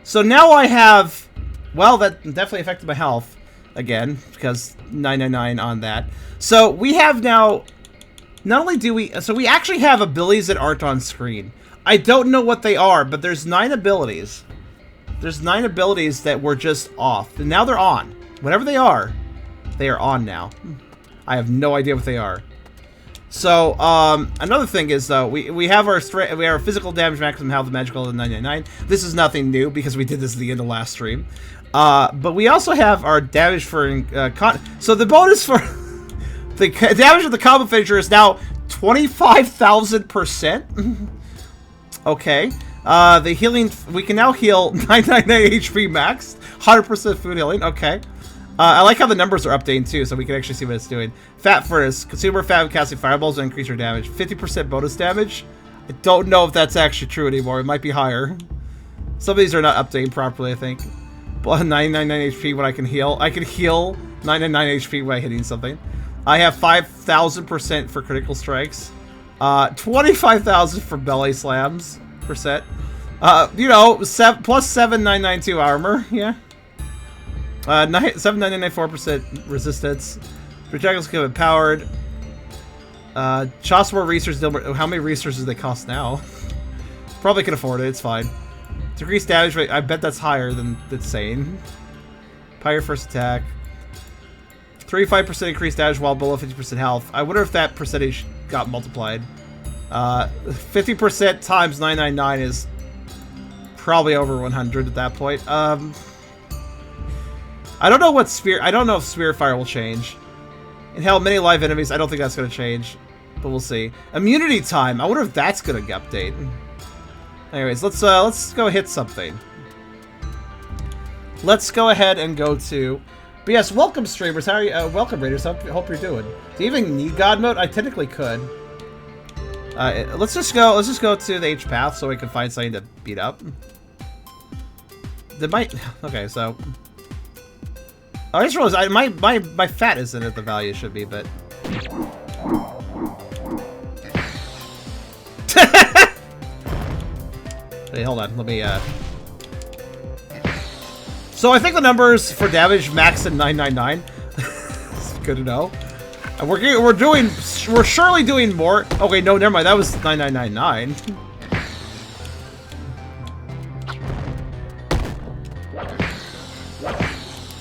So now I have... Well, that definitely affected my health. Again, because 999 on that. So we have now... Not only do we... So we actually have abilities that aren't on screen. I don't know what they are, but there's 9 abilities. There's 9 abilities that were just off. And now they're on. Whatever they are on now. I have no idea what they are. So, another thing is, though, we have our physical damage, maximum health, magical, and 999. This is nothing new, because we did this at the end of last stream. But we also have our damage for... so the bonus for... the damage of the combo finisher is now 25,000%. Okay. The healing... We can now heal 999 HP max. 100% food healing. Okay. I like how the numbers are updating too, so we can actually see what it's doing. Fat Furnace. Consumer fat and casting fireballs will increase your damage. 50% bonus damage. I don't know if that's actually true anymore. It might be higher. Some of these are not updating properly, I think. 999 HP when I can heal. I can heal 999 HP by hitting something. I have 5,000% for critical strikes. 25,000 for belly slams percent. You know, plus 7,992 armor. Yeah. 7,994% resistance. Projectiles can be empowered. Cost more resources. How many resources do they cost now? Probably can afford it. It's fine. Decreased damage rate. I bet that's higher than insane. Power first attack. 35% increased damage while below 50% health. I wonder if that percentage got multiplied. 50% times 999 is probably over 100 at that point. I don't know what I don't know if Spirit Fire will change. Inhale many live enemies. I don't think that's going to change, but we'll see. Immunity time. I wonder if that's going to update. Anyways, let's go hit something. Let's go ahead and go to. But yes, welcome streamers. How are you? Welcome raiders. Hope you're doing. Do you even need God mode? I technically could. Let's just go to the H path so we can find something to beat up. Okay, so. I just realized my fat isn't at the value it should be, but. Wait, hold on. Let me. So I think the numbers for damage max at 999. It's good to know. And we're surely doing more. Okay, no, never mind. That was 9999.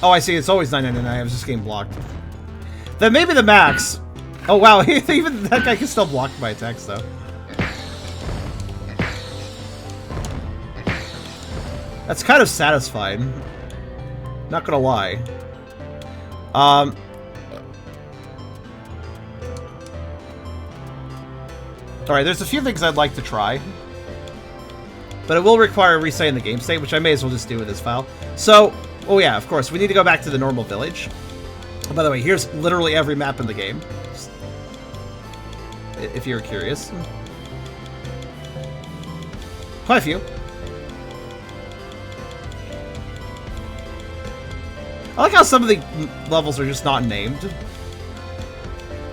Oh, I see. It's always 999. I was just getting blocked. Then maybe the max. Oh wow, even that guy can still block my attacks though. That's kind of satisfying. Not gonna lie. Alright, there's a few things I'd like to try. But it will require resetting the game state, which I may as well just do with this file. So, oh yeah, of course, we need to go back to the normal village. By the way, here's literally every map in the game. Just, if you're curious. Quite a few. I like how some of the levels are just not named.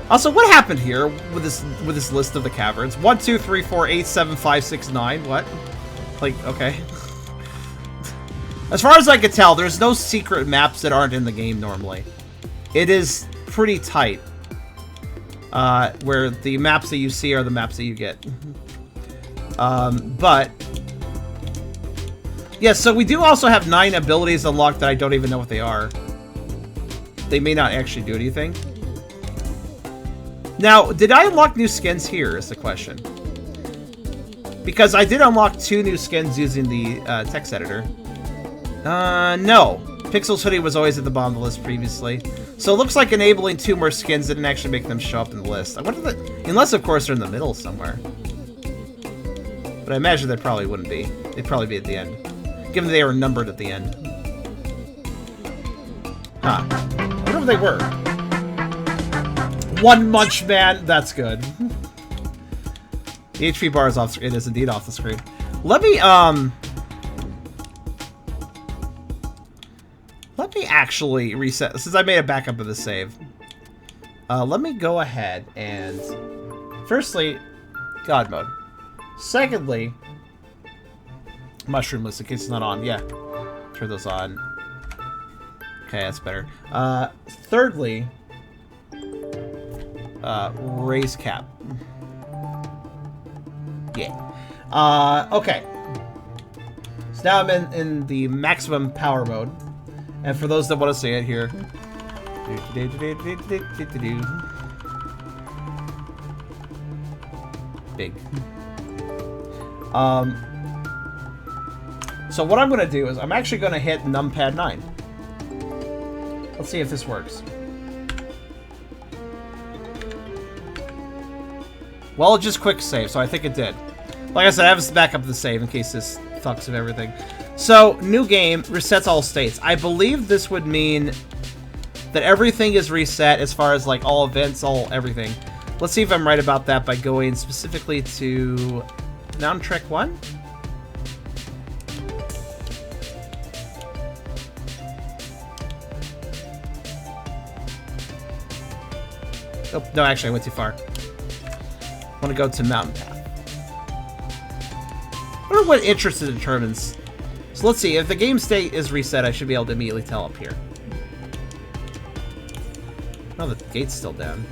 Also, what happened here with this list of the caverns? 1, 2, 3, 4, 8, 7, 5, 6, 9. What? Like, okay. As far as I can tell, there's no secret maps that aren't in the game normally. It is pretty tight. Where the maps that you see are the maps that you get. But Yes, so we do also have 9 abilities unlocked that I don't even know what they are. They may not actually do anything. Now, did I unlock new skins here is the question. Because I did unlock 2 new skins using the text editor. No. Pixel's hoodie was always at the bottom of the list previously. So it looks like enabling 2 more skins didn't actually make them show up in the list. I wonder if unless, of course, they're in the middle somewhere. But I imagine they probably wouldn't be. They'd probably be at the end. Given they were numbered at the end. Huh. Whatever they were. One Munch Man. That's good. The HP bar is off. It is indeed off the screen. Let me actually reset, since I made a backup of the save. Let me go ahead and, firstly, God mode. Secondly, mushroom list in case it's not on. Yeah, turn those on. Okay, that's better. Thirdly, raise cap. Yeah. Okay. So now I'm in the maximum power mode. And for those that want to see it here. Big. So what I'm going to do is I'm actually going to hit numpad 9. Let's see if this works. Well, it just quick save, so I think it did. Like I said, I have to back up the save in case this fucks of everything. So, new game, resets all states. I believe this would mean that everything is reset as far as like all events, all everything. Let's see if I'm right about that by going specifically to Trek 1. Oh, no, actually, I went too far. I want to go to Mountain Path. I wonder what interest it determines. So let's see, if the game state is reset, I should be able to immediately tell up here. Oh, the gate's still down.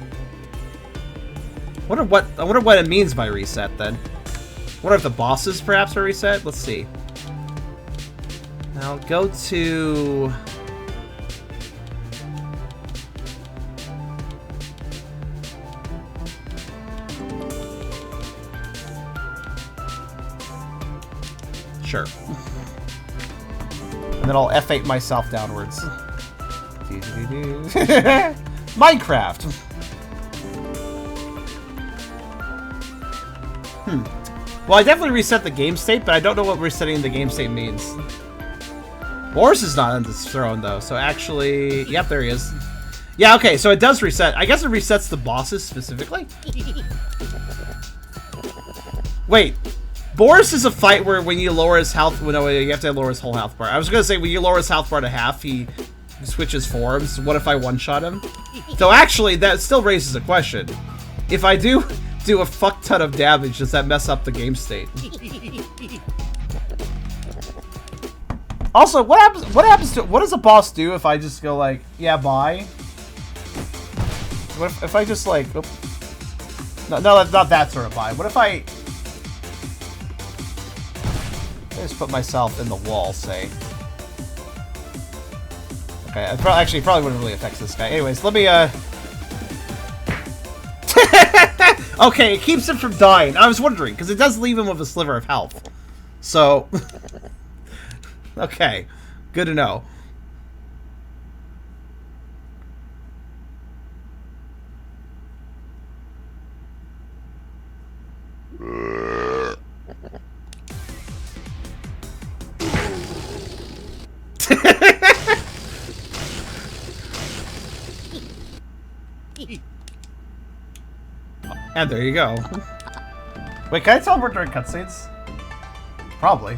I wonder what it means by reset, then. I wonder if the bosses, perhaps, are reset? Let's see. Now, go to... Sure. And then I'll F8 myself downwards. Minecraft! Well, I definitely reset the game state, but I don't know what resetting the game state means. Boris is not on this throne, though, so actually... Yep, there he is. Yeah, okay, so it does reset. I guess it resets the bosses specifically? Wait. Boris is a fight where when you lower his health... Well, no, you have to lower his whole health bar. I was going to say, when you lower his health bar to half, he switches forms. What if I one-shot him? So actually, that still raises a question. If I do a fuck ton of damage, does that mess up the game state? Also, what does a boss do if I just go like, yeah, bye? What if I just like... Oops. No, not that sort of bye. What if I just put myself in the wall, say. Okay, actually, it probably wouldn't really affect this guy. Anyways, let me, Okay, it keeps him from dying. I was wondering, because it does leave him with a sliver of health. So... Okay, good to know. And there you go. Wait, can I teleport during cutscenes? Probably.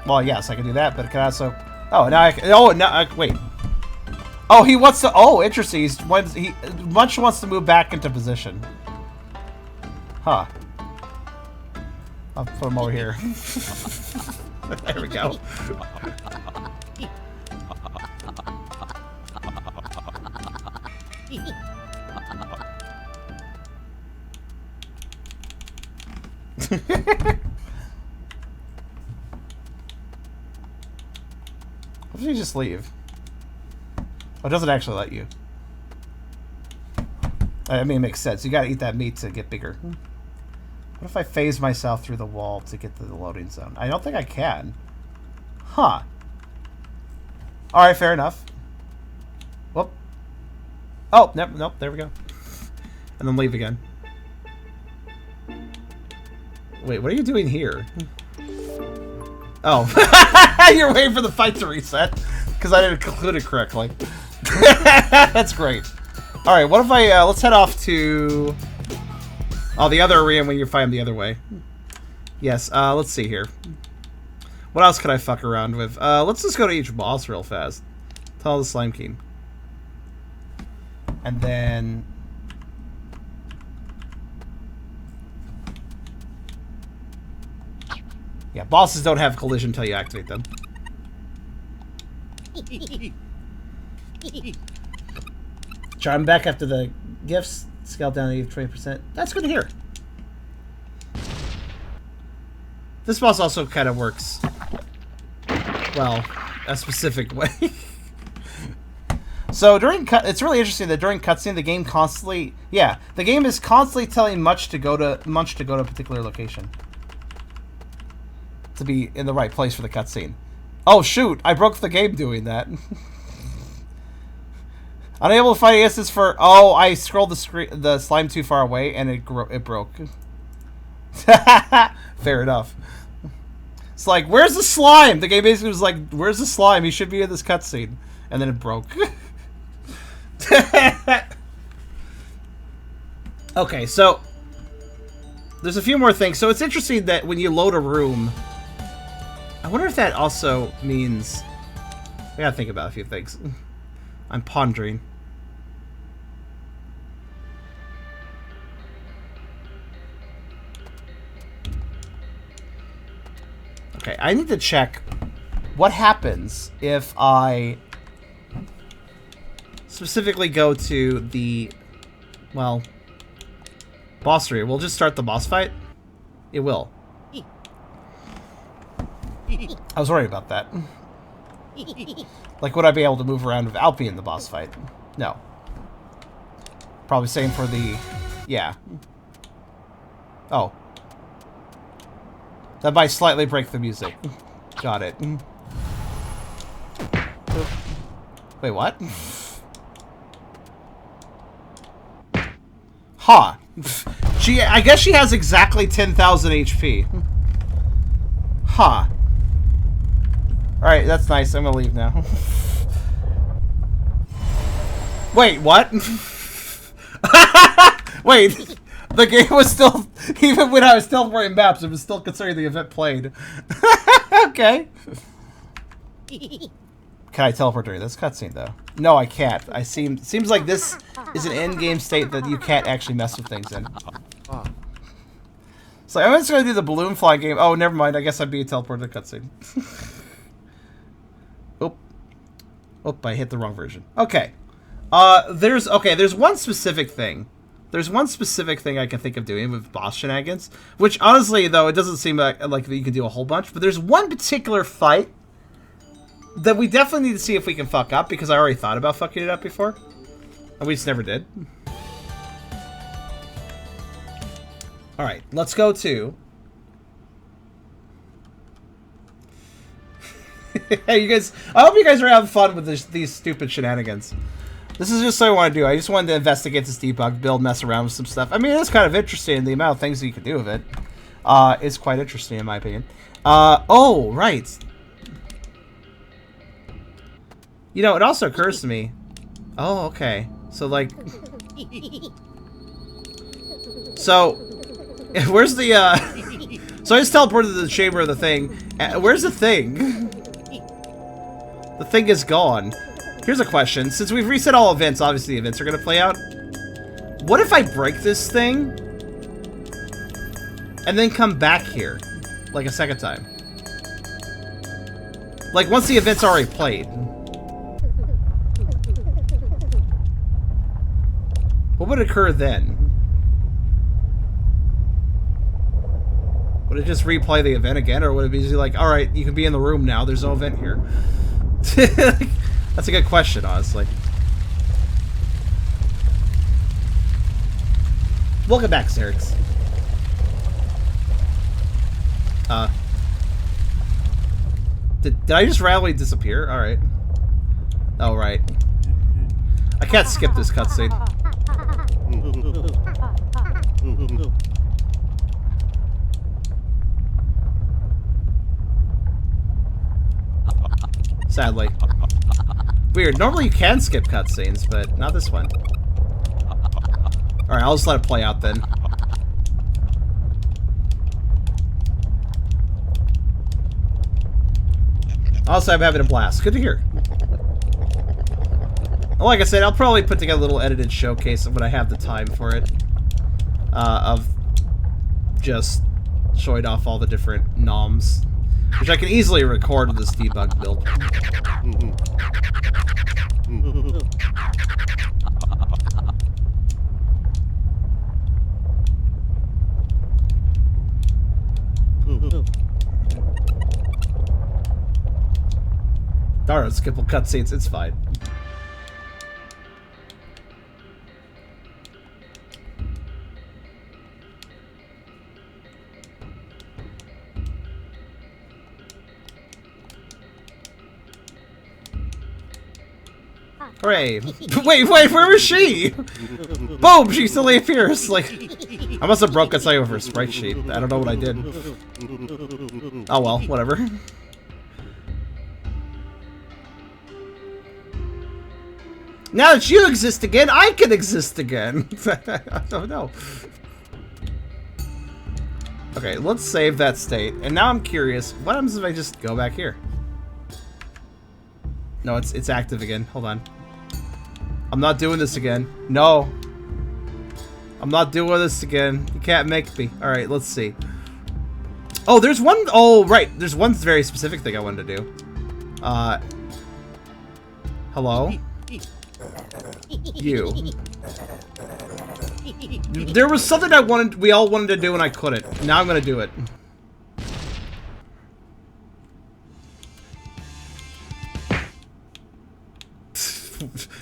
Well, yes, I can do that, but can I also... Oh, now I can... Oh, now... wait. Oh, he wants to... Oh, interesting. Munch wants to move back into position. Huh. I'll put him over here. There we go. What if you just leave? Oh, it doesn't actually let you. I mean, it makes sense. You gotta eat that meat to get bigger. What if I phase myself through the wall to get to the loading zone? I don't think I can. Huh. Alright, fair enough. Whoop. Oh, nope, there we go. And then leave again. Wait, what are you doing here? Oh. You're waiting for the fight to reset. Because I didn't conclude it correctly. That's great. Alright, what if I, let's head off to... Oh, the other arena when you find the other way. Yes, let's see here. What else could I fuck around with? Let's just go to each boss real fast. Tell the Slime King. And then... Yeah, bosses don't have collision until you activate them. I'm back after the gifts. Scale down to 20%. That's good to hear. This boss also kind of works, well, a specific way. So during it's really interesting that during cutscene the game constantly, the game is constantly telling Munch to go to a particular location to be in the right place for the cutscene. Oh shoot! I broke the game doing that. Unable to find answers for... Oh, I scrolled the slime too far away, and it broke. Fair enough. It's like, where's the slime? The game basically was like, where's the slime? He should be in this cutscene. And then it broke. Okay, so... There's a few more things. So it's interesting that when you load a room... I wonder if that also means... I gotta think about a few things. I'm pondering. Okay, I need to check what happens if I specifically go to the, well, boss area. We'll just start the boss fight. It will. I was worried about that. Like, would I be able to move around without being in the boss fight? No. Probably same for the... Yeah. Oh. That might slightly break the music. Got it. Wait, what? Huh. I guess she has exactly 10,000 HP. Huh. Alright, that's nice. I'm gonna leave now. Wait, what? Wait, the game was still... Even when I was teleporting maps, it was still considering the event played. Okay. Can I teleport during this cutscene, though? No, I can't. Seems like this is an end-game state that you can't actually mess with things in. So I'm just gonna do the balloon flying game. Oh, never mind. I guess I'd be teleported to cutscene. Oop, I hit the wrong version. Okay. There's one specific thing. There's one specific thing I can think of doing with boss shenanigans, which honestly, though, it doesn't seem like you can do a whole bunch, but there's one particular fight that we definitely need to see if we can fuck up, because I already thought about fucking it up before, and we just never did. Alright, let's go to... Hey, you guys, I hope you guys are having fun with these stupid shenanigans. This is just what I want to do. I just wanted to investigate this debug build, mess around with some stuff. I mean, it's kind of interesting. The amount of things that you can do with it is quite interesting, in my opinion. Oh, right. You know, it also occurs to me. Oh, okay. So, like... So, where's the, So I just teleported to the chamber of the thing. Where's the thing? The thing is gone. Here's a question. Since we've reset all events, obviously the events are going to play out. What if I break this thing and then come back here like a second time? Like once the event's already played. What would occur then? Would it just replay the event again, or would it be just like, alright, you can be in the room now, there's no event here? That's a good question, honestly. Welcome back, Serix. Did I just randomly disappear? Alright. Oh, right. I can't skip this cutscene. Sadly. Weird. Normally you can skip cutscenes, but not this one. Alright, I'll just let it play out then. Also, I'm having a blast. Good to hear. Like I said, I'll probably put together a little edited showcase when I have the time for it. Of just showing off all the different noms. Which I can easily record with this debug build. Alright, skip cutscenes, it's fine. Hooray! Wait, where was she? Boom! She suddenly appears. Like, I must have broken something over a sprite sheet. I don't know what I did. Oh well, whatever. Now that you exist again, I can exist again. I don't know. Okay, let's save that state. And now I'm curious, what happens if I just go back here? No, it's active again. Hold on. I'm not doing this again. No. I'm not doing this again. You can't make me. Alright, let's see. Oh, there's one... Oh, right. There's one very specific thing I wanted to do. Hello? You. There was something we all wanted to do and I couldn't. Now I'm gonna do it.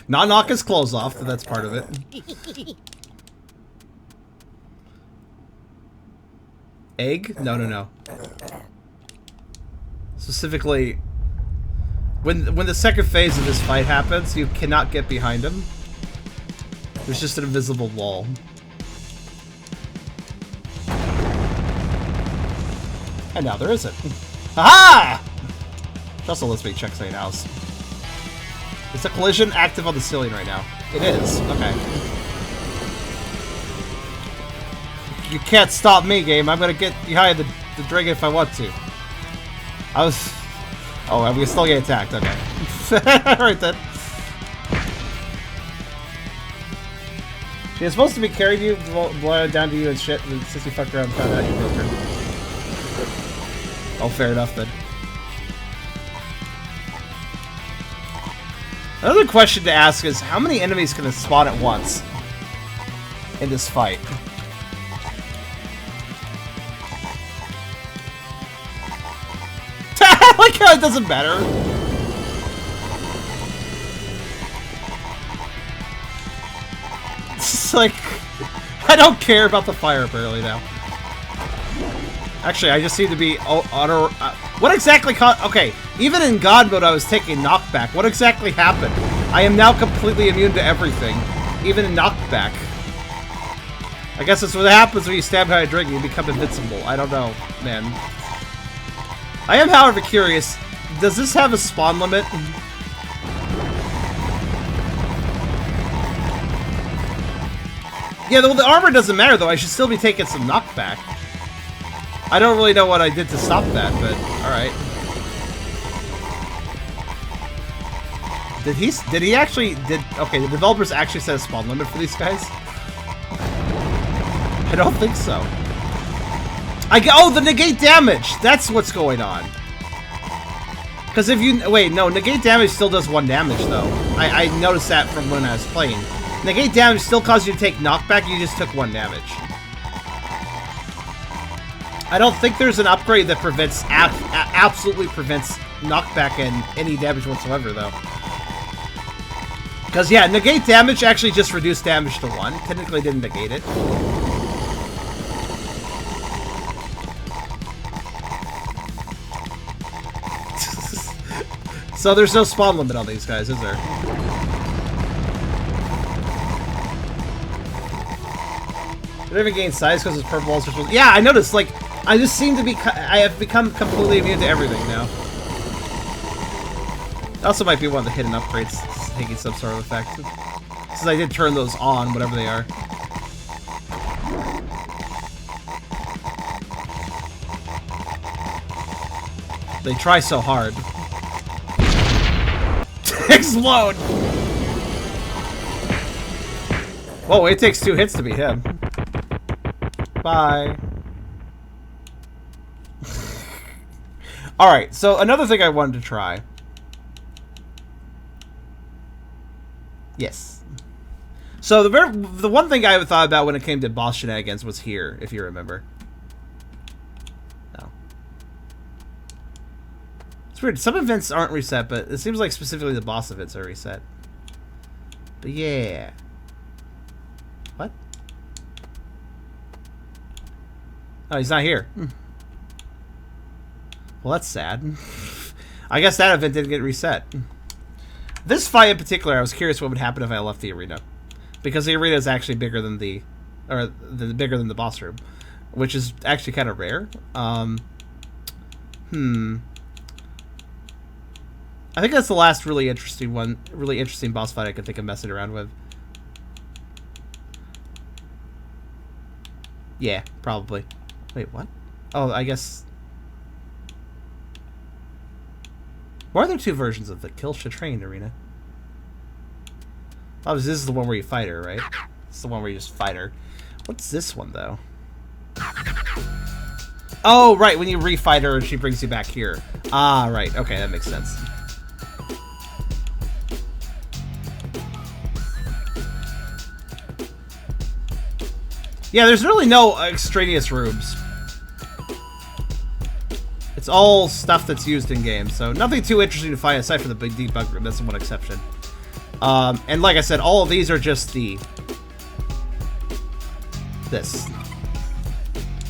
Not knock his clothes off, but that's part of it. Egg? No. Specifically, when the second phase of this fight happens, you cannot get behind him. There's just an invisible wall. And now there isn't. Aha! Which also lets me check something else. Is the collision active on the ceiling right now? It is. Okay. You can't stop me, game. I'm gonna get behind the dragon if I want to. I was... Oh, I'm gonna still get attacked. Okay. Alright then. She was supposed to be carrying you, blowing down to you and shit, and since you fucked around and found out you broke her. Oh, fair enough then. Another question to ask is, how many enemies can spawn at once in this fight? Like how it doesn't matter. It's like, I don't care about the fire barely now. Actually, I just seem to be auto... what exactly okay, even in God mode I was taking knockback. What exactly happened? I am now completely immune to everything. Even in knockback. I guess that's what happens when you stab behind a drink, you become invincible. I don't know, man. I am, however, curious. Does this have a spawn limit? Yeah, well, the armor doesn't matter, though. I should still be taking some knockback. I don't really know what I did to stop that, but alright. Did he actually, okay, the developers actually set a spawn limit for these guys? I don't think so. Oh, the negate damage! That's what's going on. Because if you, wait, no, negate damage still does 1 damage, though. I noticed that from when I was playing. Negate damage still causes you to take knockback, you just took 1 damage. I don't think there's an upgrade that prevents absolutely prevents knockback and any damage whatsoever, though. Because, yeah, negate damage actually just reduced damage to 1. Technically didn't negate it. So there's no spawn limit on these guys, is there? Did it even gain size because it's purple balls? Yeah, I noticed, like, I just seem to be... I have become completely immune to everything now. Also might be one of the hidden upgrades taking some sort of effect. Since I did turn those on, whatever they are. They try so hard. Explode! Whoa, it takes 2 hits to beat him. Bye. Alright, so another thing I wanted to try. Yes. So the one thing I thought about when it came to boss shenanigans was here, if you remember. No. It's weird. Some events aren't reset, but it seems like specifically the boss events are reset. But yeah. What? Oh, he's not here. Well, that's sad. I guess that event didn't get reset. This fight in particular, I was curious what would happen if I left the arena, because the arena is actually bigger than bigger than the boss room, which is actually kind of rare. I think that's the last really interesting boss fight I could think of messing around with. Yeah, probably. Wait, what? Oh, I guess. Why are there 2 versions of the Kill Train arena? Oh, this is the one where you fight her, right? It's the one where you just fight her. What's this one, though? Oh, right, when you refight her, she brings you back here. Ah, right. Okay, that makes sense. Yeah, there's really no extraneous rooms. It's all stuff that's used in games, so nothing too interesting to find aside from the big debug room. That's the one exception. And like I said, all of these are just this.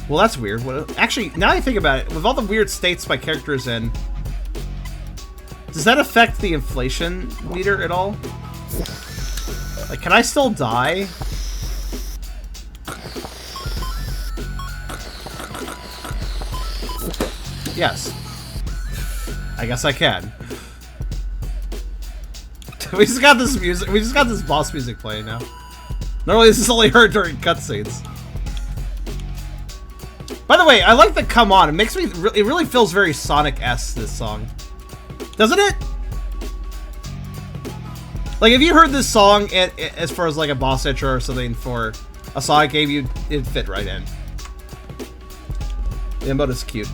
Well, that's weird. Well, actually, now that I think about it, with all the weird states my character's in, does that affect the inflation meter at all? Like, can I still die? Yes. I guess I can. We just got this music. We just got this boss music playing now. Normally this is only heard during cutscenes. By the way, I like the "Come On." It makes me. It really feels very Sonic-esque, this song, doesn't it? Like, if you heard this song as far as like a boss intro or something for a Sonic game, it'd fit right in. The emote is cute.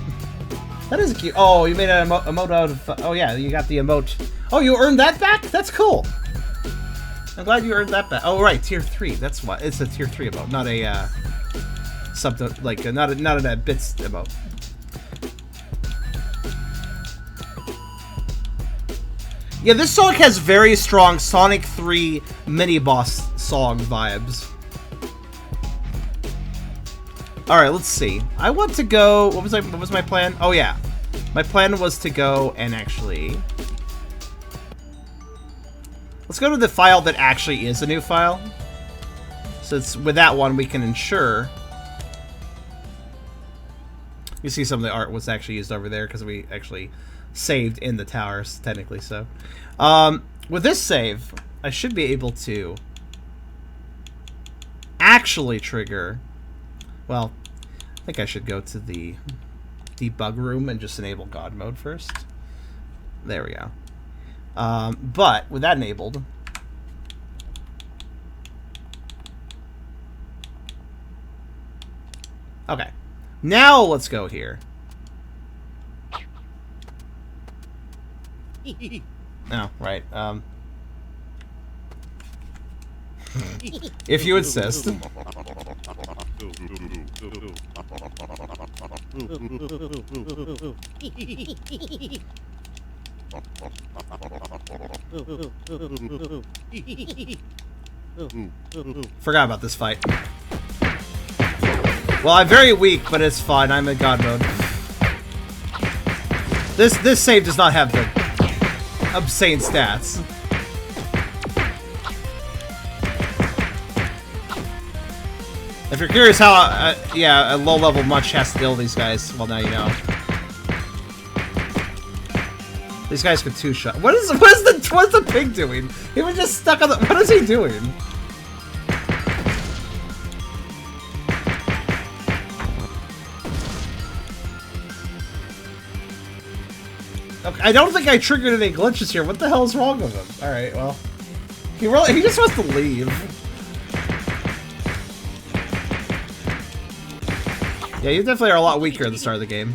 That is cute. Oh, you made an emote out of... Oh, yeah, you got the emote. Oh, you earned that back? That's cool. I'm glad you earned that back. Oh, right, tier 3. That's why. It's a tier 3 emote, not a, not a bits emote. Yeah, this song has very strong Sonic 3 mini-boss song vibes. Alright, let's see. I want to go... What was my plan? Oh, yeah. My plan was to go and actually... Let's go to the file that actually is a new file. So it's, with that one, we can ensure... You see some of the art was actually used over there because we actually saved in the towers, technically, so. With this save, I should be able to actually trigger... Well, I think I should go to the debug room and just enable God mode first. There we go. But with that enabled, okay. Now let's go here. Oh, right. If you insist. Forgot about this fight. Well, I'm very weak, but it's fine. I'm in God mode. This save does not have the obscene stats. If you're curious how, yeah, a low-level Munch has to deal with these guys, well, now you know. These guys can two-shot. What's the pig doing? He was just stuck on the. What is he doing? Okay, I don't think I triggered any glitches here. What the hell is wrong with him? All right, well, he just wants to leave. Yeah, you definitely are a lot weaker at the start of the game.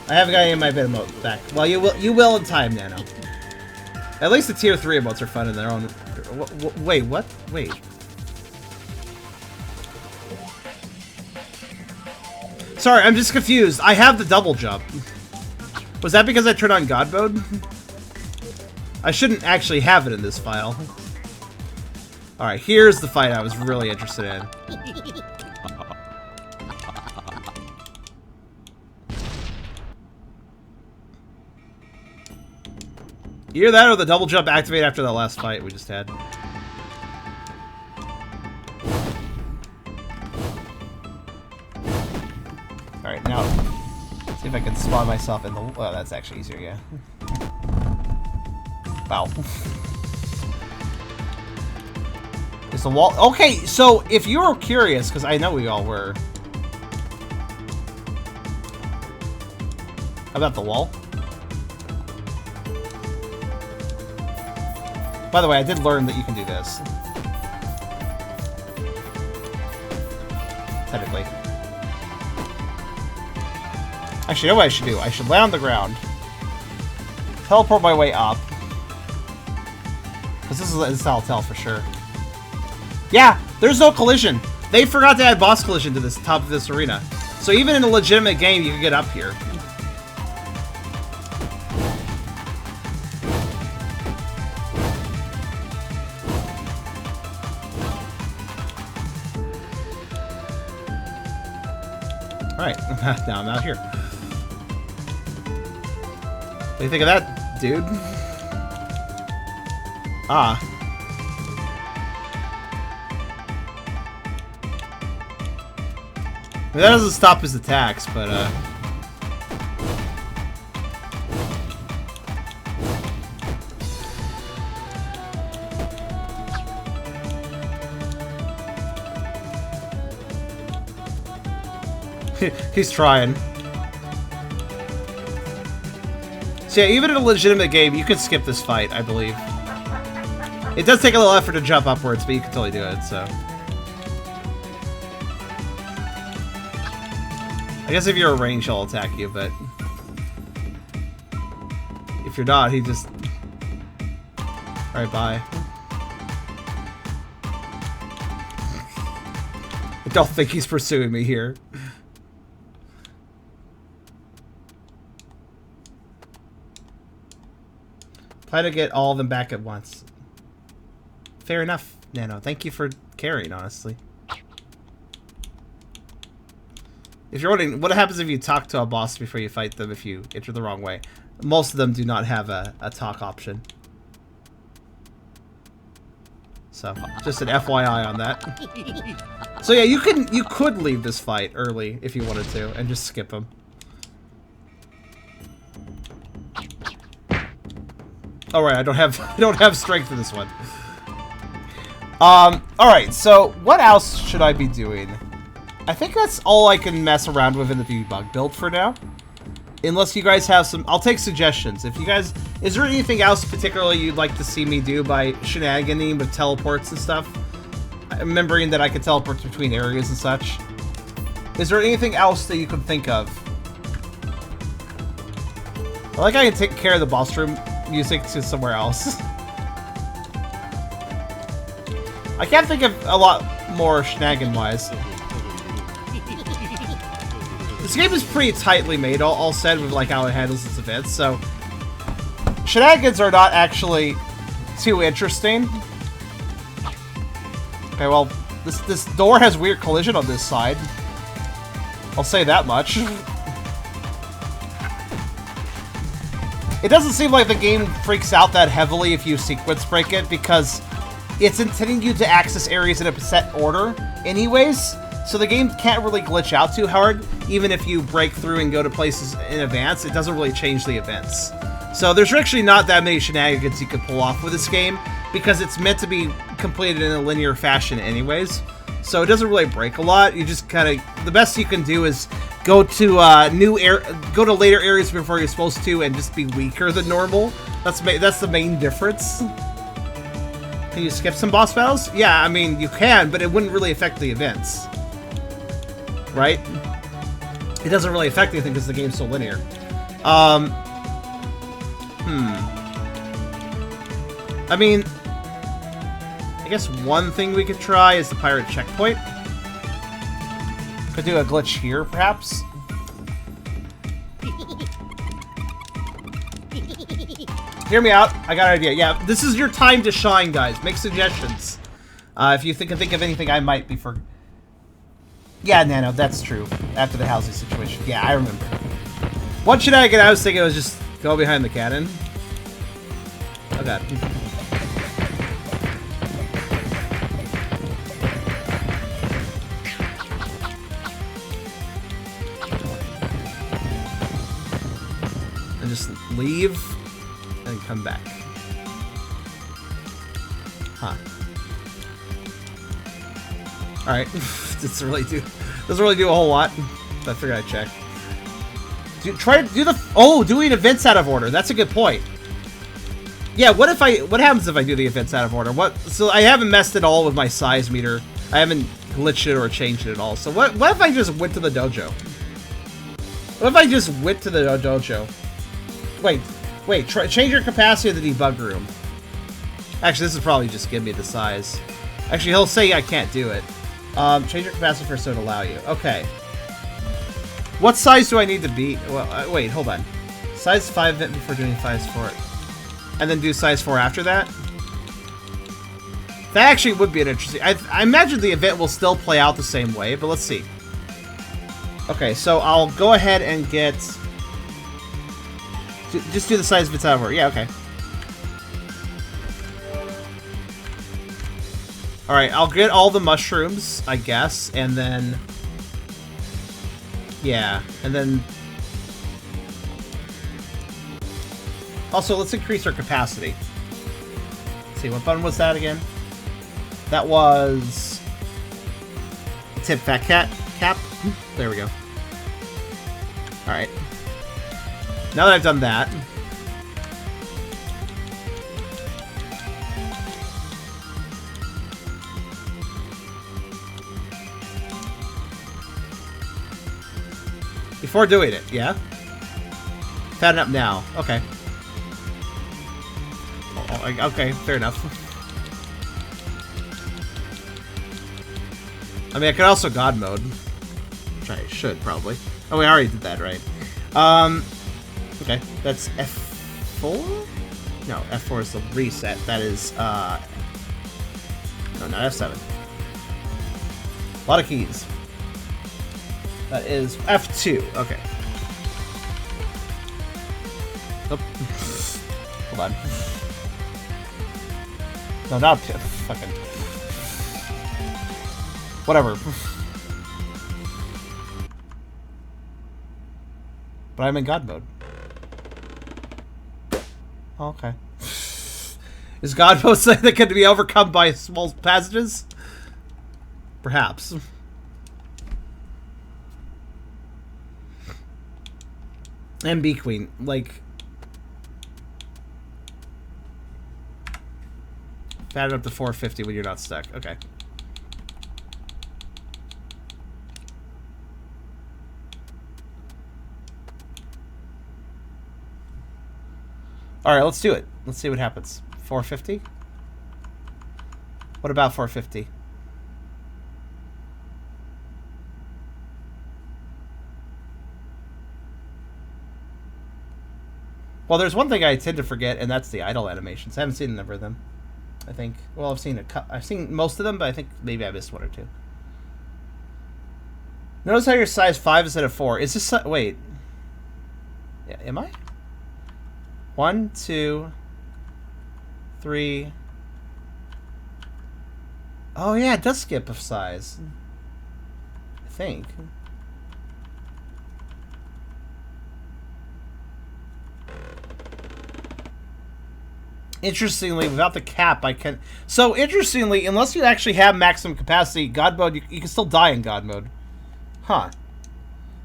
I haven't got any of my bit emote back. Well, you will in time, Nano. At least the tier 3 emotes are fun in their own. Wait, what? Wait. Sorry, I'm just confused. I have the double jump. Was that because I turned on God mode? I shouldn't actually have it in this file. Alright, here's the fight I was really interested in. Either that or the double jump activate after the last fight we just had. Alright, now, see if I can spawn myself in the... Well, that's actually easier, yeah. Wow. Is the wall... Okay, so if you were curious, because I know we all were... About the wall? By the way, I did learn that you can do this. Technically. Actually, you know what I should do? I should lay on the ground. Teleport my way up. Because this is how I'll tell for sure. Yeah, there's no collision. They forgot to add boss collision to this top of this arena. So even in a legitimate game, you can get up here. Alright, now I'm out here. What do you think of that, dude? Ah. I mean, that doesn't stop his attacks, but, he's trying. So yeah, even in a legitimate game, you can skip this fight, I believe. It does take a little effort to jump upwards, but you can totally do it, so. I guess if you're a range, he'll attack you, but... If you're not, he just... Alright, bye. I don't think he's pursuing me here. Try to get all of them back at once. Fair enough, Nano. Thank you for caring, honestly. If you're wondering, what happens if you talk to a boss before you fight them if you enter the wrong way? Most of them do not have a talk option. So, just an FYI on that. So yeah, you could leave this fight early if you wanted to, and just skip them. Oh right, I don't have strength for this one. Alright, so what else should I be doing? I think that's all I can mess around with in the Debug build for now. Unless you guys have some... I'll take suggestions. If you guys... Is there anything else particularly you'd like to see me do by shenaniganing with teleports and stuff? Remembering that I can teleport between areas and such. Is there anything else that you can think of? I like I can take care of the boss room music to somewhere else. I can't think of a lot more shenanigan-wise. This game is pretty tightly made, all said, with like how it handles its events, so shenanigans are not actually too interesting. Okay, well, this door has weird collision on this side. I'll say that much. It doesn't seem like the game freaks out that heavily if you sequence break it, because it's intending you to access areas in a set order anyways, so the game can't really glitch out too hard. Even if you break through and go to places in advance, it doesn't really change the events. So there's actually not that many shenanigans you could pull off with this game, because it's meant to be completed in a linear fashion anyways. So it doesn't really break a lot. You just kind of, the best you can do is go to go to later areas before you're supposed to, and just be weaker than normal. That's the main difference. Can you skip some boss battles? Yeah, I mean, you can, but it wouldn't really affect the events. Right? It doesn't really affect anything because the game's so linear. I mean, I guess one thing we could try is the pirate checkpoint. Could do a glitch here, perhaps. Hear me out. I got an idea. Yeah, this is your time to shine, guys. Make suggestions. If you can think of anything I might be for... Yeah, Nano, that's true. After the housing situation. Yeah, I remember. One shenanigan I was thinking was just go behind the cannon. Oh, God. And just leave and come back. Huh. Alright. Doesn't really do a whole lot. But I figured I'd check. Try to do doing events out of order. That's a good point. Yeah, what happens if I do the events out of order? So I haven't messed at all with my size meter. I haven't glitched it or changed it at all. So what if I just went to the dojo? What if I just went to the dojo? Wait, change your capacity of the debug room. Actually, this is probably just give me the size. Actually, he'll say I can't do it. Change your capacity for so to allow you. Okay. What size do I need to be? Well, wait, hold on. Size 5 before doing size 4. And then do size 4 after that? That actually would be an interesting... I imagine the event will still play out the same way, but let's see. Okay, so I'll go ahead and get... Just do the size of its over. Yeah, okay. Alright, I'll get all the mushrooms, I guess, and then... Yeah, and then... Also, let's increase our capacity. Let's see, what button was that again? That was... Tip Fat Cat cap? There we go. Alright. Now that I've done that... Before doing it, yeah? Fatten up now. Okay. Okay, fair enough. I mean, I could also God mode. Which I should, probably. Oh, we already did that, right? Okay, that's F4? No, F4 is the reset. That is, no, not F7. A lot of keys. That is F2. Okay. Oh. Hold on. No, not fucking... Whatever. But I'm in God mode. Oh, okay. Is God mode something that can be overcome by small passages? Perhaps. And B Queen, like... Fat it up to 450 when you're not stuck. Okay. Alright, let's do it. Let's see what happens. 450? What about 450? Well, there's one thing I tend to forget, and that's the idle animations. I haven't seen a number of them, I think. Well, I've seen most of them, but I think maybe I missed one or two. Notice how your size 5 instead of 4. Is this... Wait. Yeah, am I? 1, 2, 3... Oh, yeah, it does skip a size. I think. Interestingly, without the cap, I can... So, interestingly, unless you actually have maximum capacity, God mode, you can still die in God mode. Huh.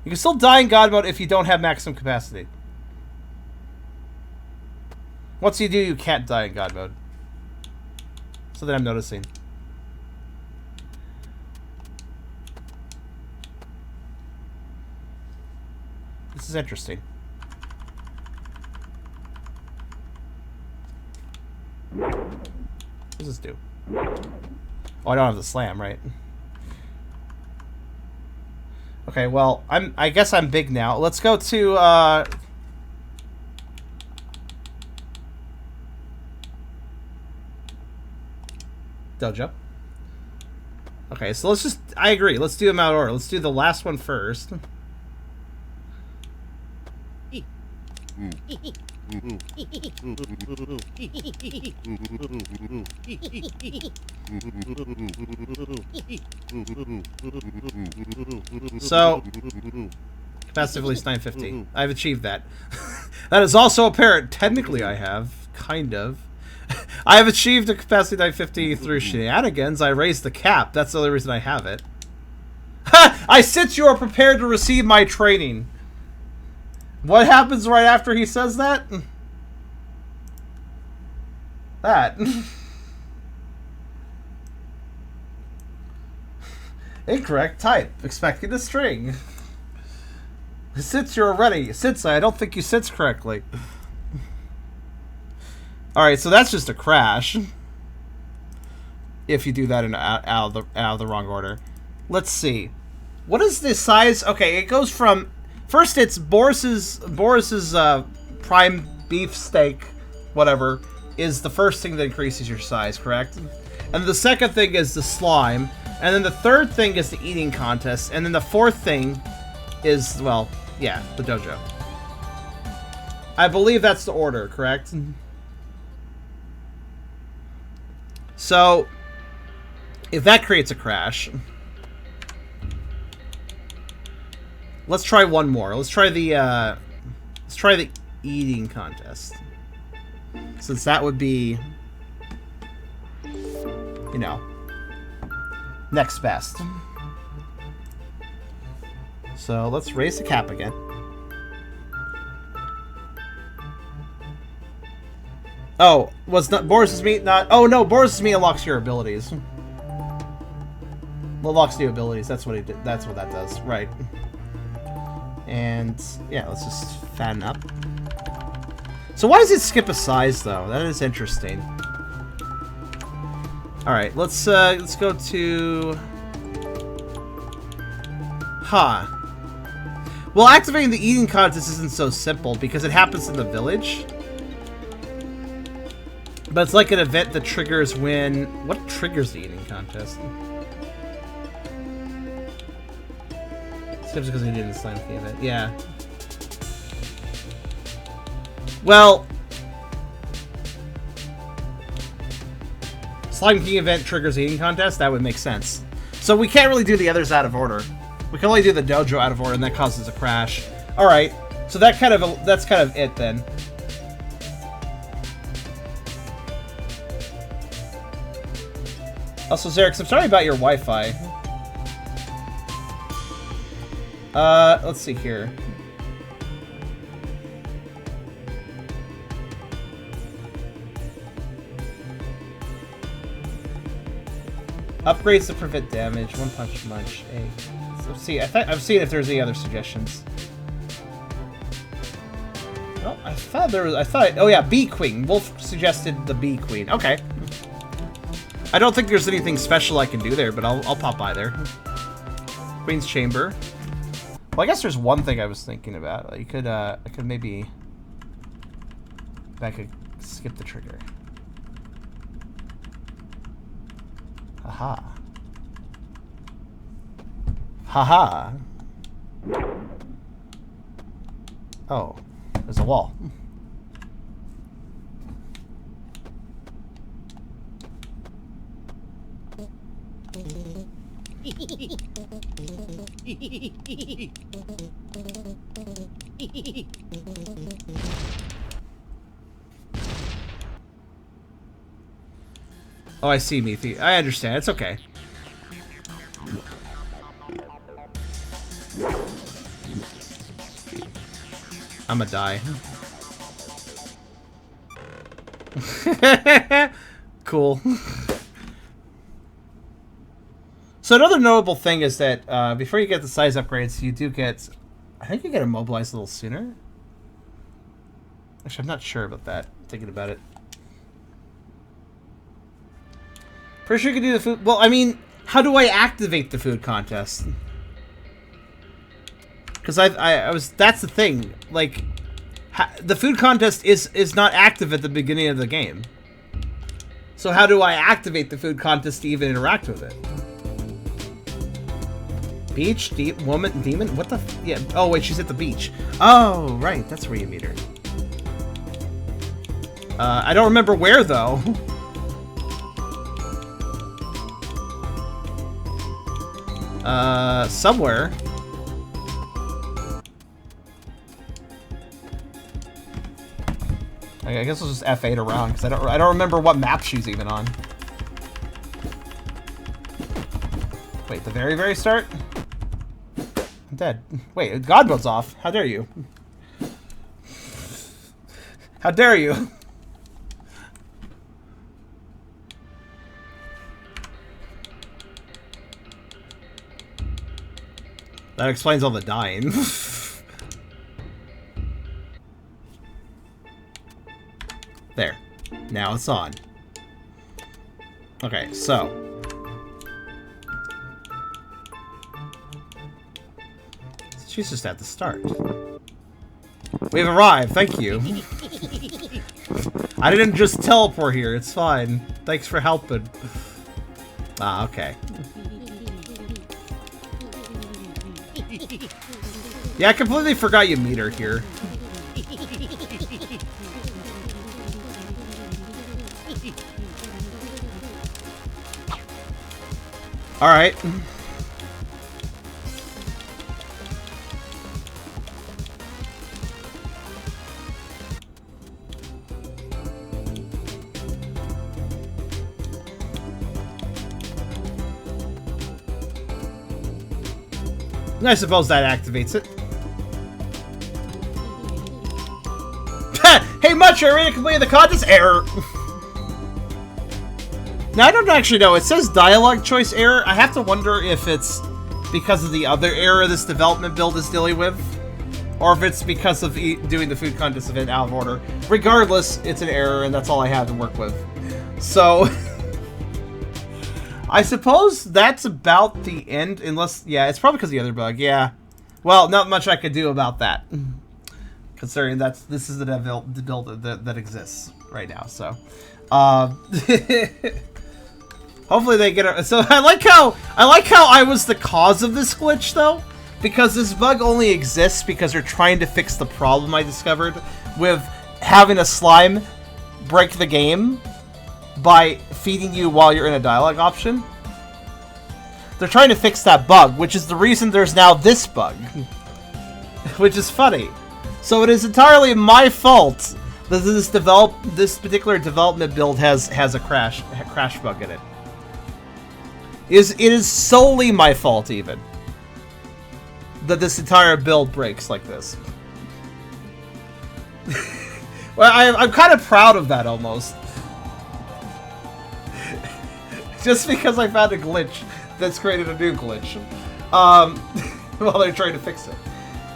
You can still die in God mode if you don't have maximum capacity. Once you do, you can't die in God mode. So that I'm noticing. This is interesting. What does this do? Oh, I don't have the slam, right? Okay, well, I guess I'm big now. Let's go to Dojo. Okay, so let's just... I agree. Let's do them out of order. Let's do the last one first. So, capacity release 950. I've achieved that. That is also apparent. Technically, I have. Kind of. I have achieved a capacity 950 through shenanigans. I raised the cap. That's the only reason I have it. Ha! I sense you are prepared to receive my training. What happens right after he says that? That. Incorrect type. Expecting a string. Since you're ready. Since I don't think you sits correctly. Alright, so that's just a crash. If you do that in out of the wrong order. Let's see. What is the size? Okay, it goes from... First, it's Boris's prime beef steak, whatever, is the first thing that increases your size, correct? And the second thing is the slime. And then the third thing is the eating contest. And then the fourth thing is, well, yeah, the dojo. I believe that's the order, correct? So, if that creates a crash... Let's try one more. Let's try the eating contest. Since that would be, you know, next best. So let's raise the cap again. Oh, was not Boris's meat not? Oh no, Boris's meat unlocks your abilities. Unlocks new abilities. That's what he did. That's what that does. Right. And yeah, let's just fatten up. So why does it skip a size though? That is interesting. All right, let's go to. Huh. Well, activating the eating contest isn't so simple because it happens in the village. But it's like an event that triggers when... What triggers the eating contest? It's because he did the slime key event. Yeah. Well... Slime King event triggers the eating contest? That would make sense. So we can't really do the others out of order. We can only do the dojo out of order, and that causes a crash. Alright. So that's kind of it then. Also, Xerix, I'm sorry about your Wi-Fi. Let's see here. Upgrades to prevent damage. One punch munch. A. Let's see. I'm seeing if there's any other suggestions. Well, I I thought there was. I thought. Oh yeah, Bee Queen. Wolf suggested the Bee Queen. Okay. I don't think there's anything special I can do there, but I'll pop by there. Queen's Chamber. Well, I guess there's one thing I was thinking about. You could, I could maybe. I could skip the trigger. Haha. Haha. Oh, there's a wall. Oh, I see, Meathy. I understand. It's okay. I'ma die. Cool. So another notable thing is that before you get the size upgrades, you do get... I think you get immobilized a little sooner. Actually, I'm not sure about that. Thinking about it. Pretty sure you can do the food... Well, I mean, how do I activate the food contest? Because I was... That's the thing. Like, the food contest is not active at the beginning of the game. So how do I activate the food contest to even interact with it? Beach? Woman? Demon? What the... Yeah. Oh, wait, she's at the beach. Oh, right. That's where you meet her. I don't remember where, though. Somewhere. I guess we'll just F8 around, because I don't remember what map she's even on. Wait, the very, very start? I'm dead. Wait, God builds off. How dare you? How dare you? That explains all the dying. There. Now it's on. Okay, so. She's just at the start. We've arrived, thank you. I didn't just teleport here, it's fine. Thanks for helping. Ah, okay. Yeah, I completely forgot you meet her here. Alright. I suppose that activates it. Hey, Much, are you ready to complete the contest? Error. Now, I don't actually know. It says dialogue choice error. I have to wonder if it's because of the other error this development build is dealing with, or if it's because of doing the food contest event out of order. Regardless, it's an error, and that's all I have to work with. So, I suppose that's about the end, unless... Yeah, it's probably because of the other bug, yeah. Well, not much I could do about that, considering this is the build that exists right now, so... Hopefully they get it. So I like how I was the cause of this glitch, though, because this bug only exists because they're trying to fix the problem I discovered with having a slime break the game by feeding you while you're in a dialogue option. They're trying to fix that bug, which is the reason there's now this bug, which is funny. So it is entirely my fault that this particular development build has a crash bug in it. It is solely my fault, even, that this entire build breaks like this. Well, I'm kind of proud of that, almost. Just because I found a glitch that's created a new glitch. While they're trying to fix it.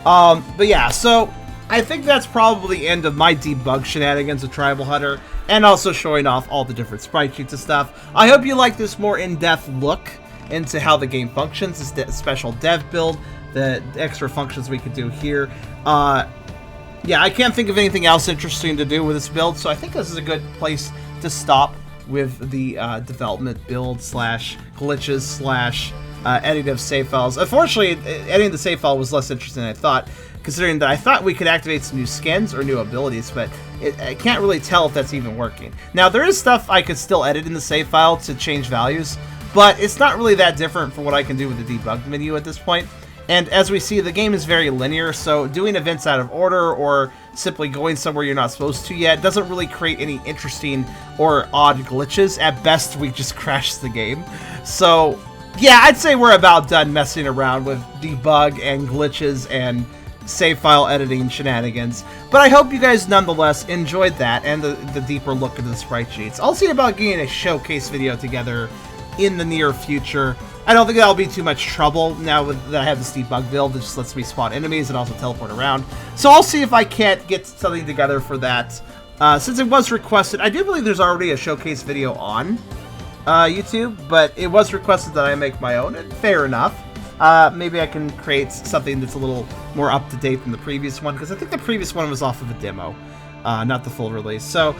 But yeah, so I think that's probably the end of my debug shenanigans with Tribal Hunter, and also showing off all the different sprite sheets and stuff. I hope you like this more in-depth look into how the game functions, this special dev build, the extra functions we could do here. Yeah, I can't think of anything else interesting to do with this build, so I think this is a good place to stop with the development build slash glitches slash editing of save files. Unfortunately, editing the save file was less interesting than I thought, considering that I thought we could activate some new skins or new abilities, but I can't really tell if that's even working. Now, there is stuff I could still edit in the save file to change values, but it's not really that different from what I can do with the debug menu at this point. And as we see, the game is very linear, so doing events out of order or simply going somewhere you're not supposed to yet doesn't really create any interesting or odd glitches. At best, we just crash the game. So, yeah, I'd say we're about done messing around with debug and glitches and save file editing shenanigans. But I hope you guys nonetheless enjoyed that and the deeper look into the sprite sheets. I'll see about getting a showcase video together in the near future. I don't think that'll be too much trouble now that I have this debug build that just lets me spot enemies and also teleport around. So I'll see if I can't get something together for that. Since it was requested, I do believe there's already a showcase video on YouTube, but it was requested that I make my own, and fair enough. Maybe I can create something that's a little more up-to-date than the previous one, because I think the previous one was off of a demo, not the full release. So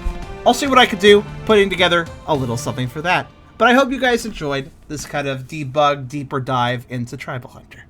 I'll see what I could do, putting together a little something for that. But I hope you guys enjoyed this kind of debug, deeper dive into Tribal Hunter.